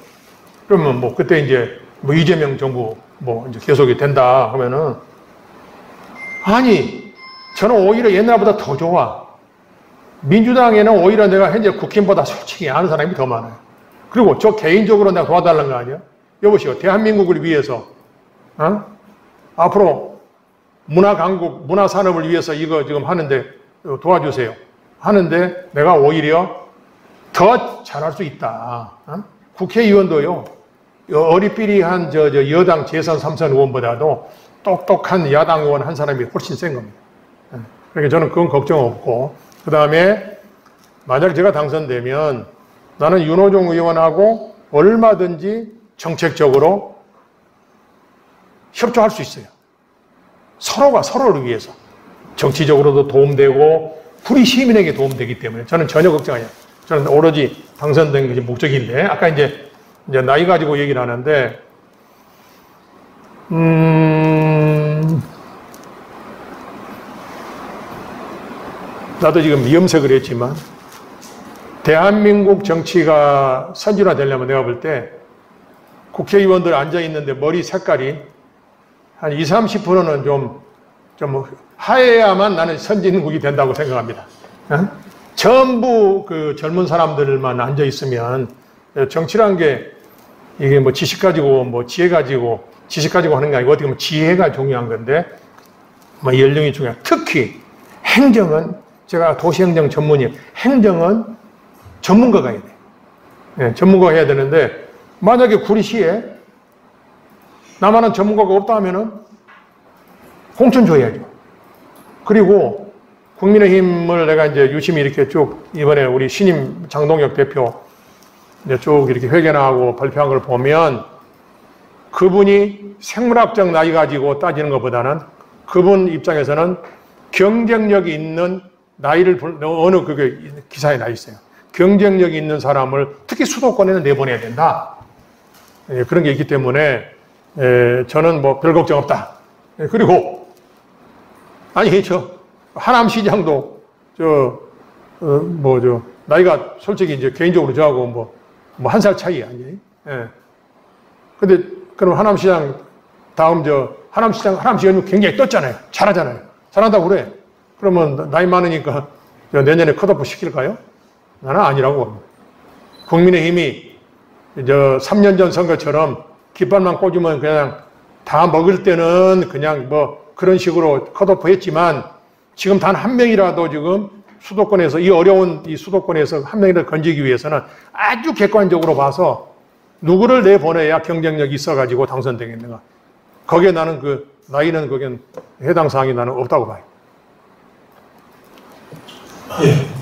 그러면 뭐 그때 이제 뭐 이재명 정부 뭐 이제 계속이 된다 하면은, 아니 저는 오히려 옛날보다 더 좋아. 민주당에는 오히려 내가 현재 국힘보다 솔직히 아는 사람이 더 많아요. 그리고 저 개인적으로 내가 도와달라는 거 아니야? 여보시오, 대한민국을 위해서 앞으로 문화 강국, 문화 산업을 위해서 이거 지금 하는데 도와주세요 하는데 내가 오히려 더 잘할 수 있다. 국회의원도요, 어리삐리한 저 여당 재선 3선 의원보다도 똑똑한 야당 의원 한 사람이 훨씬 센 겁니다. 그러니까 저는 그건 걱정 없고, 그 다음에 만약 제가 당선되면 나는 윤호중 의원하고 얼마든지 정책적으로 협조할 수 있어요. 서로가 서로를 위해서 정치적으로도 도움되고 우리 시민에게 도움되기 때문에 저는 전혀 걱정 아니에요. 저는 오로지 당선된 것이 목적인데, 아까 이제 나이 가지고 얘기를 하는데, 나도 지금 염색을 했지만 대한민국 정치가 선진화되려면 내가 볼 때 국회의원들 앉아있는데 머리 색깔이 한 20, 30%는 좀 하얘야만 나는 선진국이 된다고 생각합니다. 전부 그 젊은 사람들만 앉아있으면 정치라는 게 이게 뭐 지식 가지고 뭐 지혜 가지고 지식 가지고 하는 게 아니고 어떻게 보면 지혜가 중요한 건데 뭐 연령이 중요한. 특히 행정은 제가 도시행정 전문이에요. 행정은 전문가가 해야 돼요. 네, 전문가가 해야 되는데 만약에 구리시에 나만한 전문가가 없다 하면은 공천 줘야죠. 그리고 국민의힘을 내가 이제 유심히 이렇게 쭉 이번에 우리 신임 장동혁 대표 이제 쭉 이렇게 회견하고 발표한 걸 보면 그분이 생물학적 나이 가지고 따지는 것보다는 그분 입장에서는 경쟁력이 있는 나이를 어느 그게 기사에 나 있어요. 경쟁력이 있는 사람을 특히 수도권에는 내보내야 된다. 그런 게 있기 때문에 저는 뭐 별 걱정 없다. 그리고 아니 저 하남시장도 나이가 솔직히 이제 개인적으로 저하고 뭐 한 살 차이 아니에요. 근데 그럼 하남시장 다음 하남시장이 굉장히 떴잖아요. 잘하잖아요. 잘한다고 그래. 그러면 나이 많으니까 내년에 컷오프 시킬까요? 나는 아니라고 봅니다. 국민의힘이 3년 전 선거처럼 깃발만 꽂으면 그냥 다 먹을 때는 그냥 뭐 그런 식으로 컷오프 했지만 지금 단 한 명이라도 지금 수도권에서 이 어려운 이 수도권에서 한 명이라도 건지기 위해서는 아주 객관적으로 봐서 누구를 내보내야 경쟁력이 있어가지고 당선되겠는가. 거기에 나는 그 나이는 거긴 해당 사항이 나는 없다고 봐요. 예.